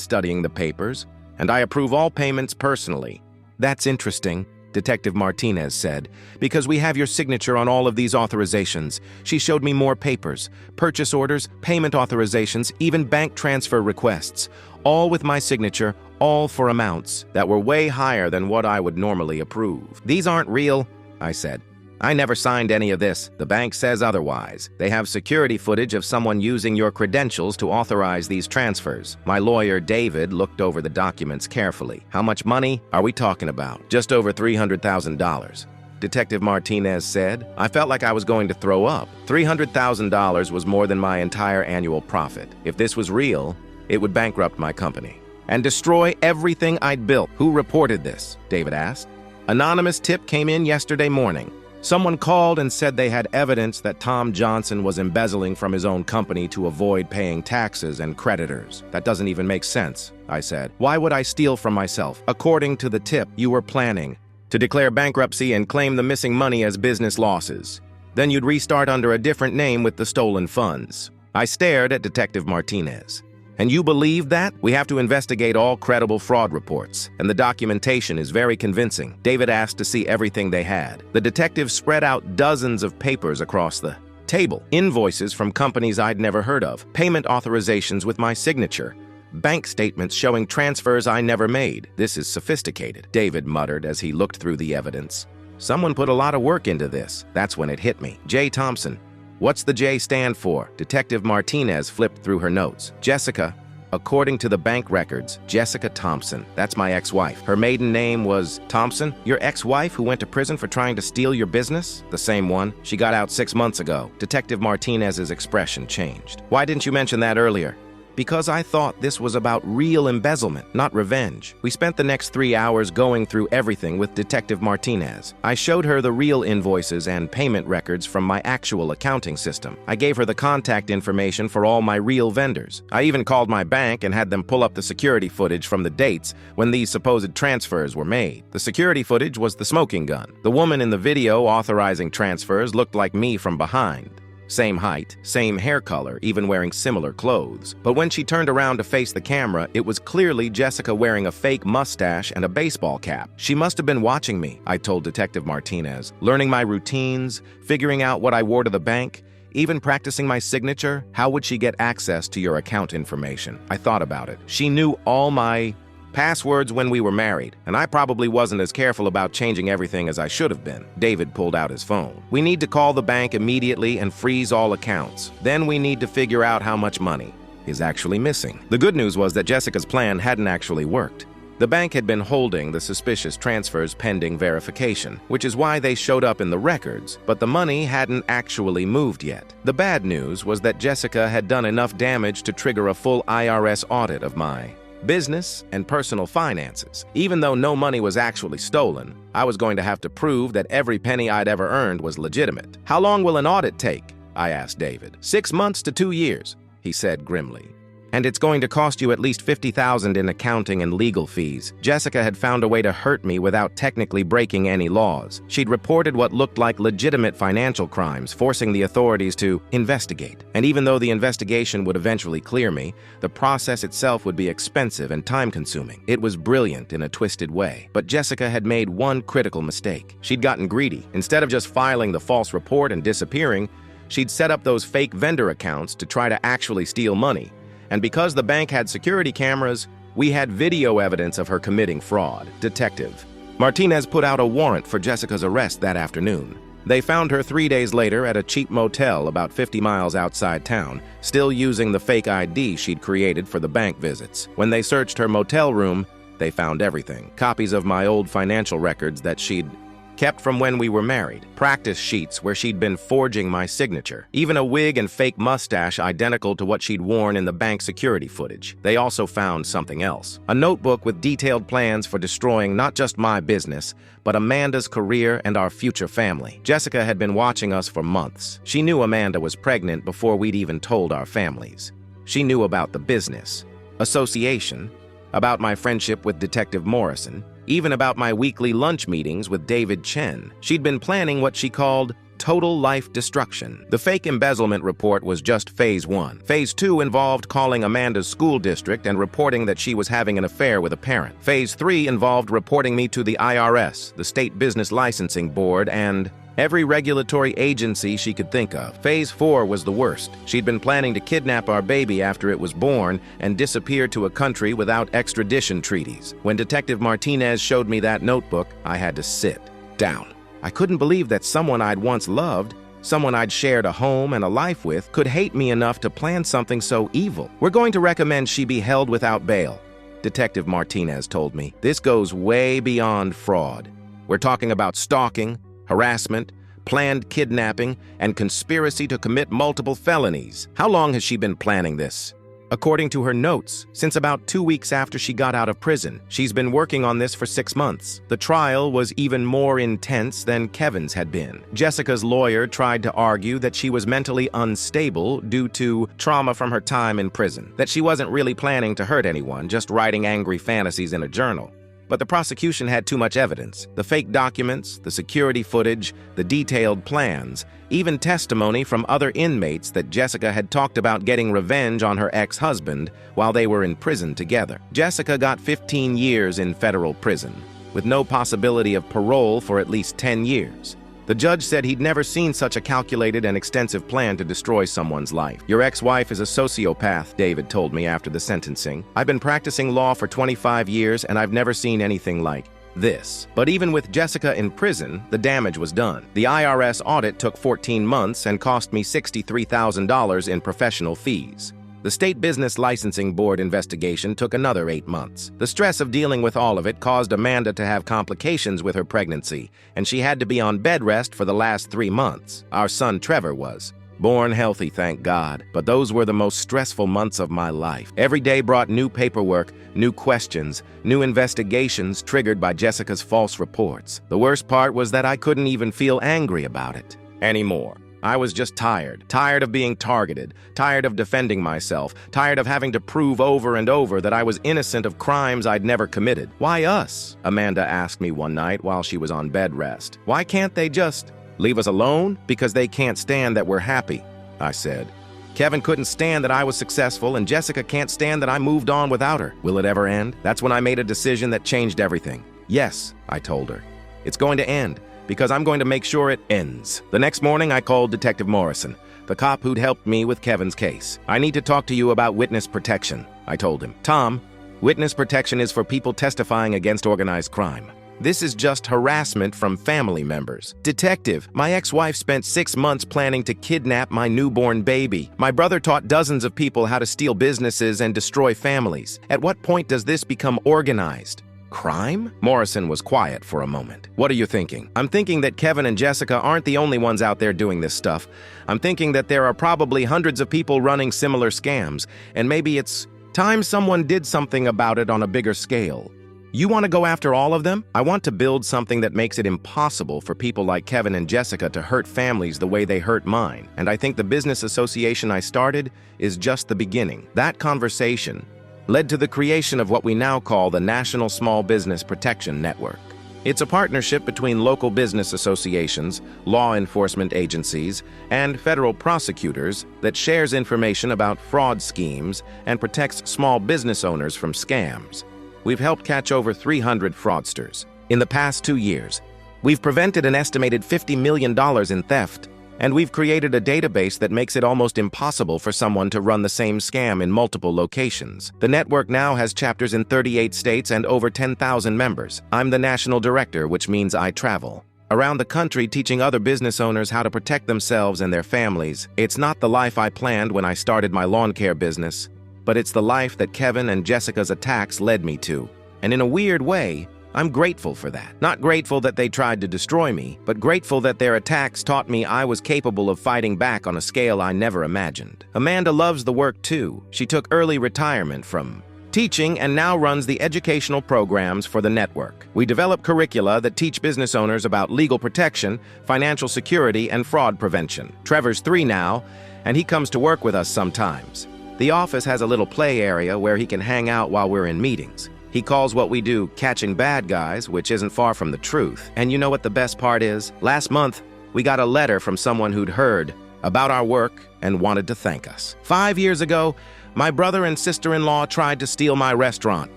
studying the papers, "and I approve all payments personally." "That's interesting," Detective Martinez said, "because we have your signature on all of these authorizations." She showed me more papers, purchase orders, payment authorizations, even bank transfer requests, all with my signature, all for amounts that were way higher than what I would normally approve. "These aren't real," I said. "I never signed any of this. The bank says otherwise. They have security footage of someone using your credentials to authorize these transfers." My lawyer, David, looked over the documents carefully. "How much money are we talking about?" "Just over $300,000. Detective Martinez said. I felt like I was going to throw up. $300,000 was more than my entire annual profit. If this was real, it would bankrupt my company and destroy everything I'd built. "Who reported this?" David asked. "Anonymous tip came in yesterday morning. Someone called and said they had evidence that Tom Johnson was embezzling from his own company to avoid paying taxes and creditors." "That doesn't even make sense," I said. "Why would I steal from myself?" "According to the tip, you were planning to declare bankruptcy and claim the missing money as business losses. Then you'd restart under a different name with the stolen funds." I stared at Detective Martinez. "And you believe that?" "We have to investigate all credible fraud reports, and the documentation is very convincing." David asked to see everything they had. The detective spread out dozens of papers across the table. Invoices from companies I'd never heard of, payment authorizations with my signature, bank statements showing transfers I never made. "This is sophisticated," David muttered as he looked through the evidence. "Someone put a lot of work into this." That's when it hit me. "Jay Thompson. What's the J stand for?" Detective Martinez flipped through her notes. "Jessica. According to the bank records, Jessica Thompson. That's my ex-wife. Her maiden name was Thompson." "Your ex-wife who went to prison for trying to steal your business?" "The same one. She got out 6 months ago." Detective Martinez's expression changed. "Why didn't you mention that earlier?" "Because I thought this was about real embezzlement, not revenge." We spent the next 3 hours going through everything with Detective Martinez. I showed her the real invoices and payment records from my actual accounting system. I gave her the contact information for all my real vendors. I even called my bank and had them pull up the security footage from the dates when these supposed transfers were made. The security footage was the smoking gun. The woman in the video authorizing transfers looked like me from behind. Same height, same hair color, even wearing similar clothes. But when she turned around to face the camera, it was clearly Jessica wearing a fake mustache and a baseball cap. "She must have been watching me," I told Detective Martinez, "learning my routines, figuring out what I wore to the bank, even practicing my signature. How would she get access to your account information?" I thought about it. She knew all my Passwords when we were married, and I probably wasn't as careful about changing everything as I should have been. David pulled out his phone. We need to call the bank immediately and freeze all accounts. Then we need to figure out how much money is actually missing. The good news was that Jessica's plan hadn't actually worked. The bank had been holding the suspicious transfers pending verification, which is why they showed up in the records, but the money hadn't actually moved yet. The bad news was that Jessica had done enough damage to trigger a full IRS audit of my business and personal finances. Even though no money was actually stolen, I was going to have to prove that every penny I'd ever earned was legitimate. How long will an audit take? I asked David. 6 months to 2 years, he said grimly. And it's going to cost you at least $50,000 in accounting and legal fees. Jessica had found a way to hurt me without technically breaking any laws. She'd reported what looked like legitimate financial crimes, forcing the authorities to investigate. And even though the investigation would eventually clear me, the process itself would be expensive and time-consuming. It was brilliant in a twisted way. But Jessica had made one critical mistake. She'd gotten greedy. Instead of just filing the false report and disappearing, she'd set up those fake vendor accounts to try to actually steal money. And because the bank had security cameras, we had video evidence of her committing fraud. Detective Martinez put out a warrant for Jessica's arrest that afternoon. They found her 3 days later at a cheap motel about 50 miles outside town, still using the fake ID she'd created for the bank visits. When they searched her motel room, they found everything. Copies of my old financial records that she'd kept from when we were married, practice sheets where she'd been forging my signature, even a wig and fake mustache identical to what she'd worn in the bank security footage. They also found something else, a notebook with detailed plans for destroying not just my business, but Amanda's career and our future family. Jessica had been watching us for months. She knew Amanda was pregnant before we'd even told our families. She knew about the business, association, about my friendship with Detective Morrison, even about my weekly lunch meetings with David Chen. She'd been planning what she called total life destruction. The fake embezzlement report was just phase 1. Phase 2 involved calling Amanda's school district and reporting that she was having an affair with a parent. Phase 3 involved reporting me to the IRS, the State Business Licensing Board, and every regulatory agency she could think of. Phase 4 was the worst. She'd been planning to kidnap our baby after it was born and disappear to a country without extradition treaties. When Detective Martinez showed me that notebook, I had to sit down. I couldn't believe that someone I'd once loved, someone I'd shared a home and a life with, could hate me enough to plan something so evil. We're going to recommend she be held without bail, Detective Martinez told me. This goes way beyond fraud. We're talking about stalking, harassment, planned kidnapping, and conspiracy to commit multiple felonies. How long has she been planning this? According to her notes, since about 2 weeks after she got out of prison. She's been working on this for 6 months. The trial was even more intense than Kevin's had been. Jessica's lawyer tried to argue that she was mentally unstable due to trauma from her time in prison, that she wasn't really planning to hurt anyone, just writing angry fantasies in a journal. But the prosecution had too much evidence. The fake documents, the security footage, the detailed plans, even testimony from other inmates that Jessica had talked about getting revenge on her ex-husband while they were in prison together. Jessica got 15 years in federal prison, with no possibility of parole for at least 10 years. The judge said he'd never seen such a calculated and extensive plan to destroy someone's life. Your ex-wife is a sociopath, David told me after the sentencing. I've been practicing law for 25 years and I've never seen anything like this. But even with Jessica in prison, the damage was done. The IRS audit took 14 months and cost me $63,000 in professional fees. The State Business Licensing Board investigation took another 8 months. The stress of dealing with all of it caused Amanda to have complications with her pregnancy, and she had to be on bed rest for the last 3 months. Our son Trevor was. Born healthy, thank God, but those were the most stressful months of my life. Every day brought new paperwork, new questions, new investigations triggered by Jessica's false reports. The worst part was that I couldn't even feel angry about it anymore. I was just tired of being targeted, tired of defending myself, tired of having to prove over and over that I was innocent of crimes I'd never committed. Why us? Amanda asked me one night while she was on bed rest. Why can't they just leave us alone? Because they can't stand that we're happy, I said. Kevin couldn't stand that I was successful, and Jessica can't stand that I moved on without her. Will it ever end? That's when I made a decision that changed everything. Yes, I told her. It's going to end, because I'm going to make sure it ends. The next morning, I called Detective Morrison, the cop who'd helped me with Kevin's case. I need to talk to you about witness protection, I told him. Tom, Witness protection is for people testifying against organized crime. This is just harassment from family members. Detective, my ex-wife spent 6 months planning to kidnap my newborn baby. My brother taught dozens of people how to steal businesses and destroy families. At what point does this become organized crime? Morrison was quiet for a moment. What are you thinking? I'm thinking that Kevin and Jessica aren't the only ones out there doing this stuff. I'm thinking that there are probably hundreds of people running similar scams, and maybe it's time someone did something about it on a bigger scale. You want to go after all of them? I want to build something that makes it impossible for people like Kevin and Jessica to hurt families the way they hurt mine. And I think the business association I started is just the beginning. That conversation led to the creation of what we now call the National Small Business Protection Network. It's a partnership between local business associations, law enforcement agencies, and federal prosecutors that shares information about fraud schemes and protects small business owners from scams. We've helped catch over 300 fraudsters. In the past 2 years, we've prevented an estimated $50 million in theft, and we've created a database that makes it almost impossible for someone to run the same scam in multiple locations. The network now has chapters in 38 states and over 10,000 members. I'm the national director, which means I travel around the country teaching other business owners how to protect themselves and their families. It's not the life I planned when I started my lawn care business, but it's the life that Kevin and Jessica's attacks led me to. And in a weird way, I'm grateful for that. Not grateful that they tried to destroy me, but grateful that their attacks taught me I was capable of fighting back on a scale I never imagined. Amanda loves the work too. She took early retirement from teaching and now runs the educational programs for the network. We develop curricula that teach business owners about legal protection, financial security, and fraud prevention. Trevor's 3 now, and he comes to work with us sometimes. The office has a little play area where he can hang out while we're in meetings. He calls what we do catching bad guys, which isn't far from the truth. And you know what the best part is? Last month, we got a letter from someone who'd heard about our work and wanted to thank us. 5 years ago, my brother and sister-in-law tried to steal my restaurant,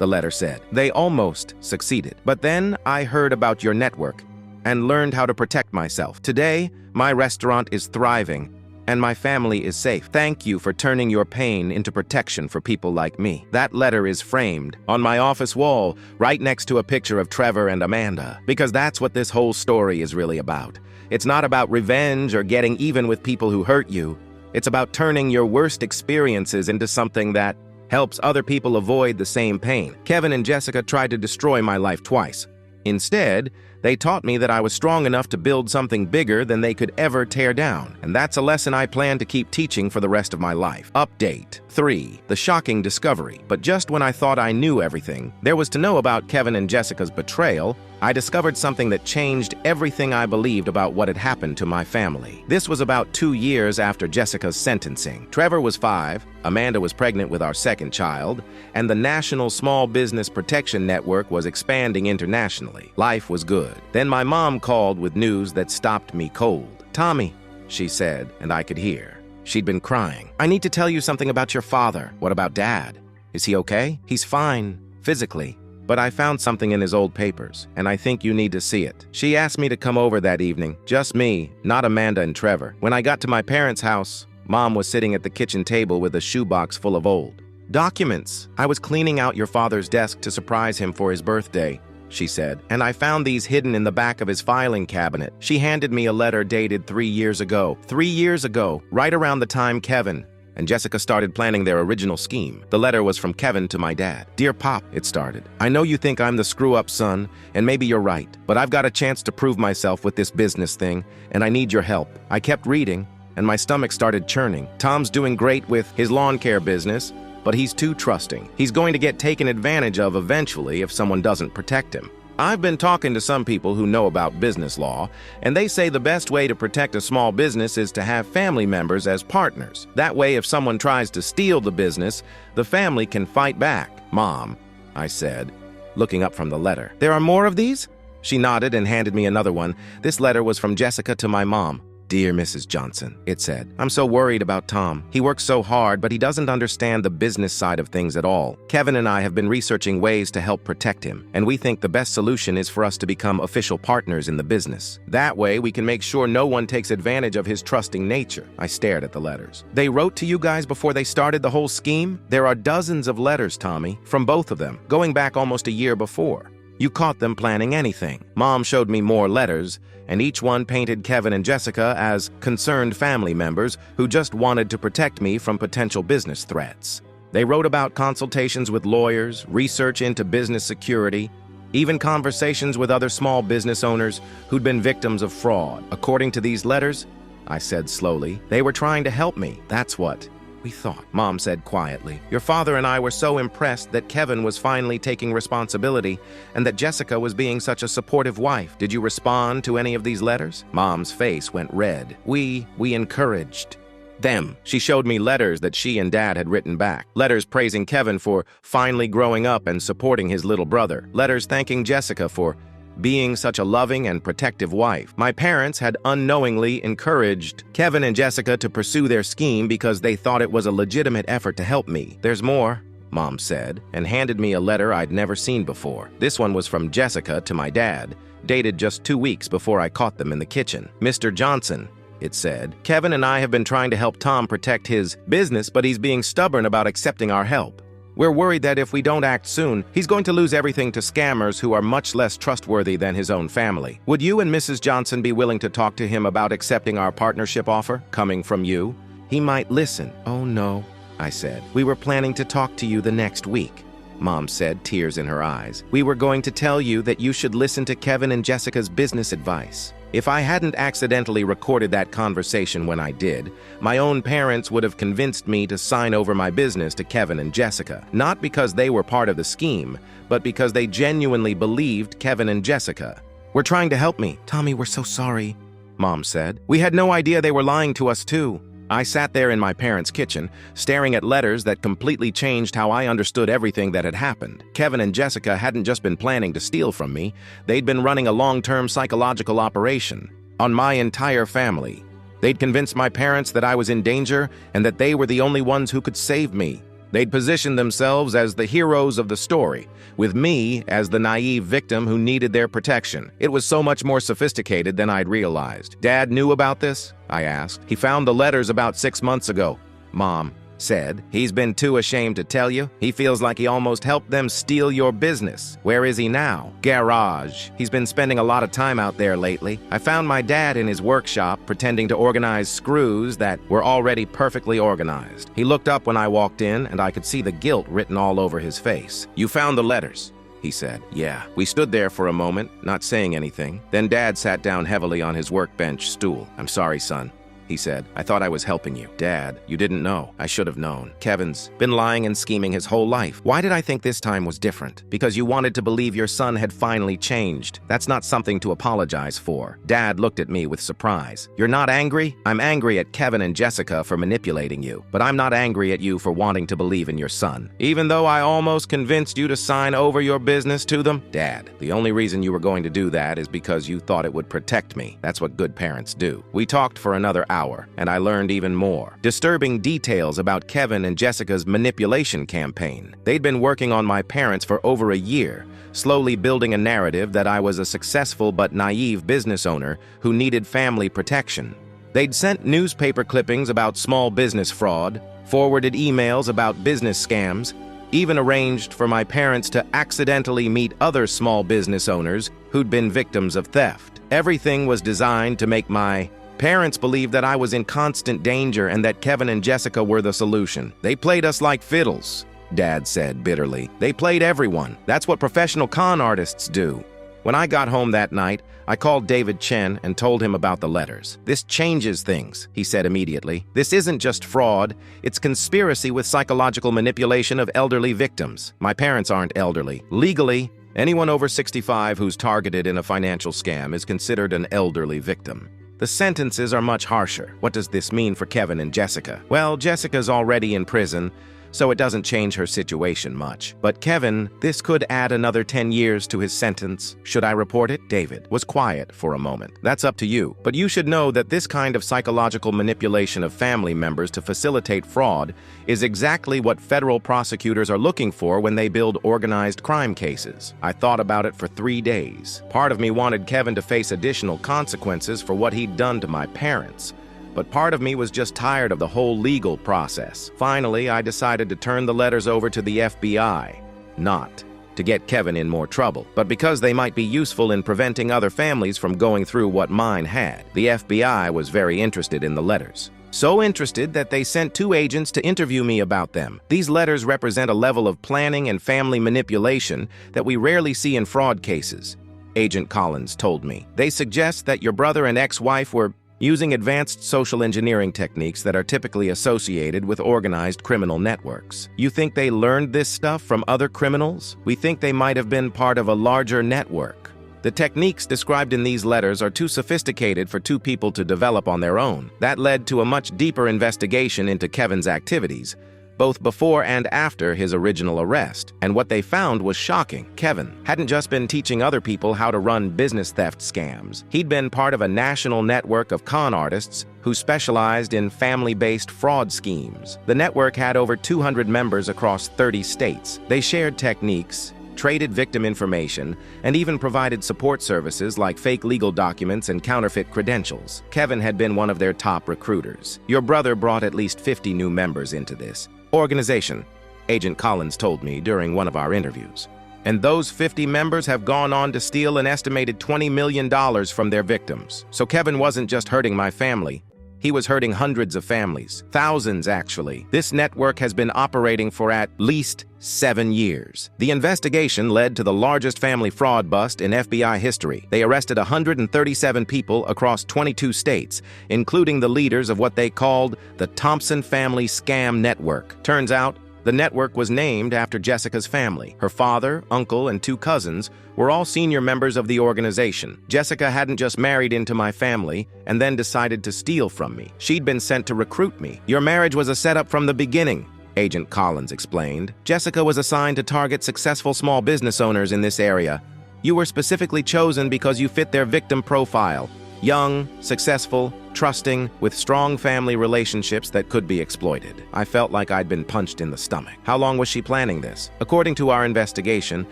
the letter said. They almost succeeded. But then I heard about your network and learned how to protect myself. Today, my restaurant is thriving and my family is safe. Thank you for turning your pain into protection for people like me. That letter is framed on my office wall, right next to a picture of Trevor and Amanda, because that's what this whole story is really about. It's not about revenge or getting even with people who hurt you. It's about turning your worst experiences into something that helps other people avoid the same pain. Kevin and Jessica tried to destroy my life twice. Instead, they taught me that I was strong enough to build something bigger than they could ever tear down. And that's a lesson I plan to keep teaching for the rest of my life. Update 3. The shocking discovery. But just when I thought I knew everything there was to know about Kevin and Jessica's betrayal, I discovered something that changed everything I believed about what had happened to my family. This was about 2 years after Jessica's sentencing. Trevor was 5, Amanda was pregnant with our second child, and the National Small Business Protection Network was expanding internationally. Life was good. Then my mom called with news that stopped me cold. "Tommy," she said, and I could hear. She'd been crying. "I need to tell you something about your father." "What about Dad? Is he okay?" "He's fine, physically. But I found something in his old papers, and I think you need to see it." She asked me to come over that evening. Just me, not Amanda and Trevor. When I got to my parents' house, Mom was sitting at the kitchen table with a shoebox full of old documents. "I was cleaning out your father's desk to surprise him for his birthday," she said, "and I found these hidden in the back of his filing cabinet." She handed me a letter dated 3 years ago. 3 years ago, right around the time Kevin and Jessica started planning their original scheme. The letter was from Kevin to my dad. "Dear Pop," it started, "I know you think I'm the screw-up son, and maybe you're right, but I've got a chance to prove myself with this business thing, and I need your help." I kept reading, and my stomach started churning. Tom's doing great with his lawn care business, but he's too trusting. He's going to get taken advantage of eventually if someone doesn't protect him. I've been talking to some people who know about business law, and they say the best way to protect a small business is to have family members as partners. That way, if someone tries to steal the business, the family can fight back. "Mom," I said, looking up from the letter. "There are more of these?" She nodded and handed me another one. This letter was from Jessica to my mom. Dear Mrs. Johnson, it said, I'm so worried about Tom. He works so hard, but he doesn't understand the business side of things at all. Kevin and I have been researching ways to help protect him, and we think the best solution is for us to become official partners in the business. That way, we can make sure no one takes advantage of his trusting nature. I stared at the letters. They wrote to you guys before they started the whole scheme? There are dozens of letters, Tommy, from both of them, going back almost a year before. You caught them planning anything. Mom showed me more letters, and each one painted Kevin and Jessica as concerned family members who just wanted to protect me from potential business threats. They wrote about consultations with lawyers, research into business security, even conversations with other small business owners who'd been victims of fraud. According to these letters, I said slowly, they were trying to help me. That's what we thought. Mom said quietly, your father and I were so impressed that Kevin was finally taking responsibility and that Jessica was being such a supportive wife. Did you respond to any of these letters? Mom's face went red. We encouraged them. She showed me letters that she and Dad had written back. Letters praising Kevin for finally growing up and supporting his little brother. Letters thanking Jessica for being such a loving and protective wife. My parents had unknowingly encouraged Kevin and Jessica to pursue their scheme because they thought it was a legitimate effort to help me. There's more, Mom said, and handed me a letter I'd never seen before. This one was from Jessica to my dad, dated just 2 weeks before I caught them in the kitchen. Mr. Johnson, it said, Kevin and I have been trying to help Tom protect his business, but he's being stubborn about accepting our help. We're worried that if we don't act soon, he's going to lose everything to scammers who are much less trustworthy than his own family. Would you and Mrs. Johnson be willing to talk to him about accepting our partnership offer, coming from you? He might listen. Oh no, I said. We were planning to talk to you the next week, Mom said, tears in her eyes. We were going to tell you that you should listen to Kevin and Jessica's business advice. If I hadn't accidentally recorded that conversation when I did, my own parents would have convinced me to sign over my business to Kevin and Jessica, not because they were part of the scheme, but because they genuinely believed Kevin and Jessica were trying to help me. Tommy, we're so sorry, Mom said. We had no idea they were lying to us too. I sat there in my parents' kitchen, staring at letters that completely changed how I understood everything that had happened. Kevin and Jessica hadn't just been planning to steal from me, they'd been running a long-term psychological operation on my entire family. They'd convinced my parents that I was in danger and that they were the only ones who could save me. They'd positioned themselves as the heroes of the story, with me as the naive victim who needed their protection. It was so much more sophisticated than I'd realized. Dad knew about this? I asked. He found the letters about 6 months ago, Mom said. He's been too ashamed to tell you. He feels like he almost helped them steal your business. Where is he now? Garage. He's been spending a lot of time out there lately. I found my dad in his workshop pretending to organize screws that were already perfectly organized. He looked up when I walked in, and I could see the guilt written all over his face. You found the letters, he said. Yeah. We stood there for a moment, not saying anything. Then Dad sat down heavily on his workbench stool. I'm sorry, son, he said. I thought I was helping you. Dad, you didn't know. I should have known. Kevin's been lying and scheming his whole life. Why did I think this time was different? Because you wanted to believe your son had finally changed. That's not something to apologize for. Dad looked at me with surprise. You're not angry? I'm angry at Kevin and Jessica for manipulating you, but I'm not angry at you for wanting to believe in your son. Even though I almost convinced you to sign over your business to them? Dad, the only reason you were going to do that is because you thought it would protect me. That's what good parents do. We talked for another hour, and I learned even more. Disturbing details about Kevin and Jessica's manipulation campaign. They'd been working on my parents for over a year, slowly building a narrative that I was a successful but naive business owner who needed family protection. They'd sent newspaper clippings about small business fraud, forwarded emails about business scams, even arranged for my parents to accidentally meet other small business owners who'd been victims of theft. Everything was designed to make my parents believed that I was in constant danger and that Kevin and Jessica were the solution. They played us like fiddles, Dad said bitterly. They played everyone. That's what professional con artists do. When I got home that night, I called David Chen and told him about the letters. This changes things, he said immediately. This isn't just fraud, it's conspiracy with psychological manipulation of elderly victims. My parents aren't elderly. Legally, anyone over 65 who's targeted in a financial scam is considered an elderly victim. The sentences are much harsher. What does this mean for Kevin and Jessica? Well, Jessica's already in prison, so it doesn't change her situation much. But Kevin, this could add another 10 years to his sentence. Should I report it? David was quiet for a moment. That's up to you. But you should know that this kind of psychological manipulation of family members to facilitate fraud is exactly what federal prosecutors are looking for when they build organized crime cases. I thought about it for 3 days. Part of me wanted Kevin to face additional consequences for what he'd done to my parents. But part of me was just tired of the whole legal process. Finally, I decided to turn the letters over to the FBI. Not to get Kevin in more trouble, but because they might be useful in preventing other families from going through what mine had. The FBI was very interested in the letters. So interested that they sent 2 agents to interview me about them. These letters represent a level of planning and family manipulation that we rarely see in fraud cases, Agent Collins told me. They suggest that your brother and ex-wife were using advanced social engineering techniques that are typically associated with organized criminal networks. You think they learned this stuff from other criminals? We think they might have been part of a larger network. The techniques described in these letters are too sophisticated for 2 people to develop on their own. That led to a much deeper investigation into Kevin's activities, both before and after his original arrest. And what they found was shocking. Kevin hadn't just been teaching other people how to run business theft scams. He'd been part of a national network of con artists who specialized in family-based fraud schemes. The network had over 200 members across 30 states. They shared techniques, traded victim information, and even provided support services like fake legal documents and counterfeit credentials. Kevin had been one of their top recruiters. Your brother brought at least 50 new members into this organization, Agent Collins told me during one of our interviews. And those 50 members have gone on to steal an estimated $20 million from their victims. So Kevin wasn't just hurting my family. He was hurting hundreds of families, thousands actually. This network has been operating for at least 7 years. The investigation led to the largest family fraud bust in FBI history. They arrested 137 people across 22 states, including the leaders of what they called the Thompson Family Scam Network. Turns out, the network was named after Jessica's family. Her father, uncle, and 2 cousins were all senior members of the organization. Jessica hadn't just married into my family and then decided to steal from me. She'd been sent to recruit me. Your marriage was a setup from the beginning, Agent Collins explained. Jessica was assigned to target successful small business owners in this area. You were specifically chosen because you fit their victim profile. Young, successful, trusting, with strong family relationships that could be exploited. I felt like I'd been punched in the stomach. How long was she planning this? According to our investigation,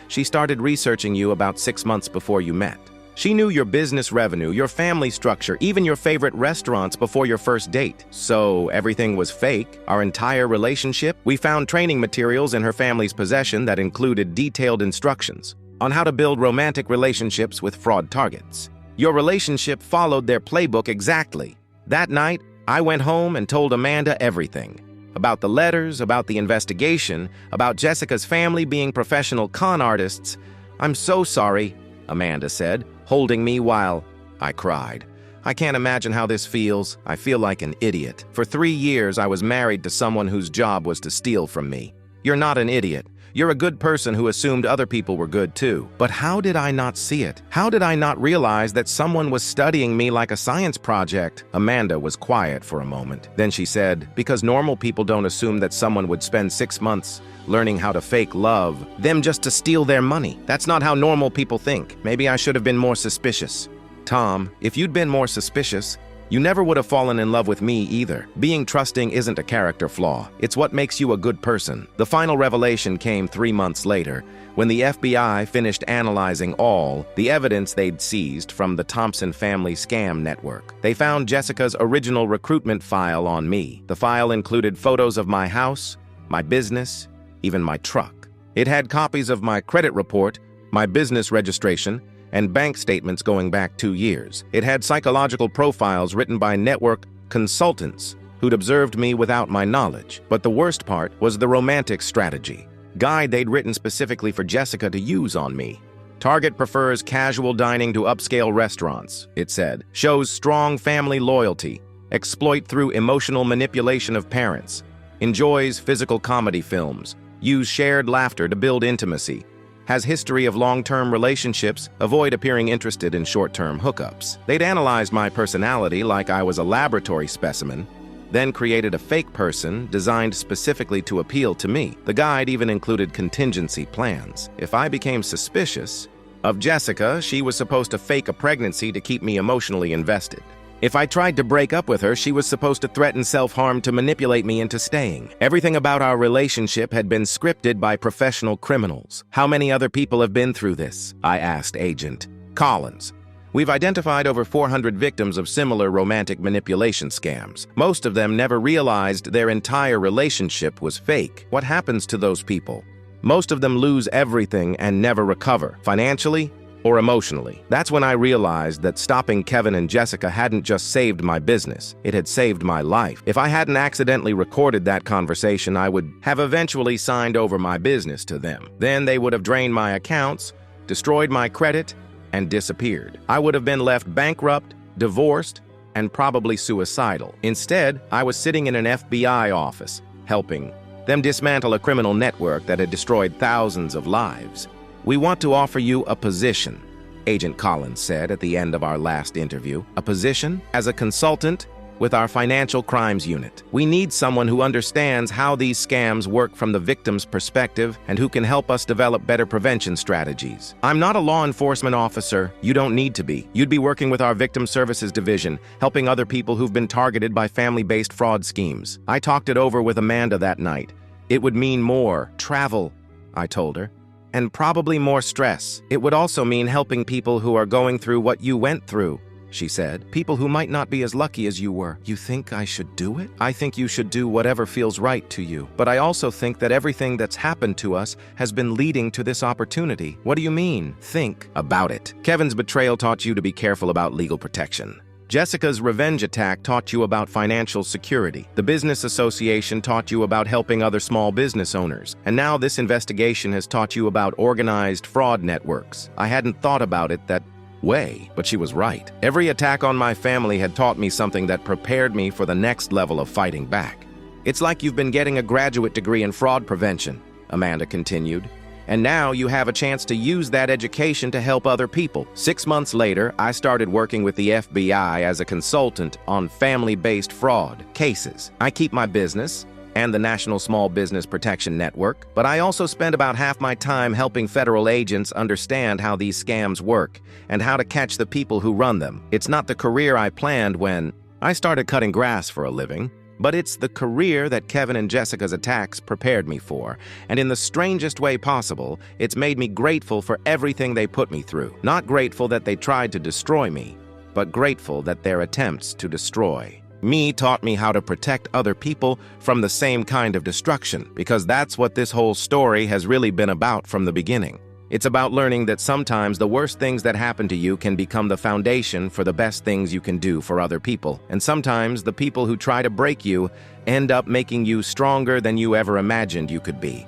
she started researching you about 6 months before you met. She knew your business revenue, your family structure, even your favorite restaurants before your first date. So everything was fake? Our entire relationship? We found training materials in her family's possession that included detailed instructions on how to build romantic relationships with fraud targets. Your relationship followed their playbook exactly. That night, I went home and told Amanda everything. About the letters, about the investigation, about Jessica's family being professional con artists. I'm so sorry, Amanda said, holding me while I cried. I can't imagine how this feels. I feel like an idiot. For 3 years, I was married to someone whose job was to steal from me. You're not an idiot. You're a good person who assumed other people were good too. But how did I not see it? How did I not realize that someone was studying me like a science project? Amanda was quiet for a moment. Then she said, because normal people don't assume that someone would spend 6 months learning how to fake love them just to steal their money. That's not how normal people think. Maybe I should have been more suspicious. Tom, if you'd been more suspicious, you never would have fallen in love with me either. Being trusting isn't a character flaw. It's what makes you a good person. The final revelation came 3 months later, when the FBI finished analyzing all the evidence they'd seized from the Thompson Family Scam Network. They found Jessica's original recruitment file on me. The file included photos of my house, my business, even my truck. It had copies of my credit report, my business registration, and bank statements going back 2 years. It had psychological profiles written by network consultants who'd observed me without my knowledge. But the worst part was the romantic strategy guide they'd written specifically for Jessica to use on me. Target prefers casual dining to upscale restaurants, it said. Shows strong family loyalty. Exploit through emotional manipulation of parents. Enjoys physical comedy films. Use shared laughter to build intimacy. Has history of long-term relationships, avoid appearing interested in short-term hookups. They'd analyzed my personality like I was a laboratory specimen, then created a fake person designed specifically to appeal to me. The guide even included contingency plans. If I became suspicious of Jessica, she was supposed to fake a pregnancy to keep me emotionally invested. If I tried to break up with her, she was supposed to threaten self-harm to manipulate me into staying. Everything about our relationship had been scripted by professional criminals. How many other people have been through this? I asked Agent Collins. We've identified over 400 victims of similar romantic manipulation scams. Most of them never realized their entire relationship was fake. What happens to those people? Most of them lose everything and never recover, financially or emotionally. That's when I realized that stopping Kevin and Jessica hadn't just saved my business, it had saved my life. If I hadn't accidentally recorded that conversation, I would have eventually signed over my business to them. Then they would have drained my accounts, destroyed my credit, and disappeared. I would have been left bankrupt, divorced, and probably suicidal. Instead, I was sitting in an FBI office, helping them dismantle a criminal network that had destroyed thousands of lives. "We want to offer you a position," Agent Collins said at the end of our last interview. "A position as a consultant with our financial crimes unit. We need someone who understands how these scams work from the victim's perspective and who can help us develop better prevention strategies." "I'm not a law enforcement officer. You don't need to be. You'd be working with our victim services division, helping other people who've been targeted by family-based fraud schemes." I talked it over with Amanda that night. "It would mean more travel," I told her, "and probably more stress. It would also mean helping people who are going through what you went through," she said. "People who might not be as lucky as you were." "You think I should do it?" "I think you should do whatever feels right to you. But I also think that everything that's happened to us has been leading to this opportunity." "What do you mean?" "Think about it. Kevin's betrayal taught you to be careful about legal protection. Jessica's revenge attack taught you about financial security. The business association taught you about helping other small business owners. And now this investigation has taught you about organized fraud networks. I hadn't thought about it that way, but she was right. Every attack on my family had taught me something that prepared me for the next level of fighting back. It's like you've been getting a graduate degree in fraud prevention," Amanda continued. "And now you have a chance to use that education to help other people." 6 months later, I started working with the FBI as a consultant on family-based fraud cases. I keep my business and the National Small Business Protection Network, but I also spend about half my time helping federal agents understand how these scams work and how to catch the people who run them. It's not the career I planned when I started cutting grass for a living, but it's the career that Kevin and Jessica's attacks prepared me for, and in the strangest way possible, it's made me grateful for everything they put me through. Not grateful that they tried to destroy me, but grateful that their attempts to destroy me taught me how to protect other people from the same kind of destruction, because that's what this whole story has really been about from the beginning. It's about learning that sometimes the worst things that happen to you can become the foundation for the best things you can do for other people. And sometimes the people who try to break you end up making you stronger than you ever imagined you could be.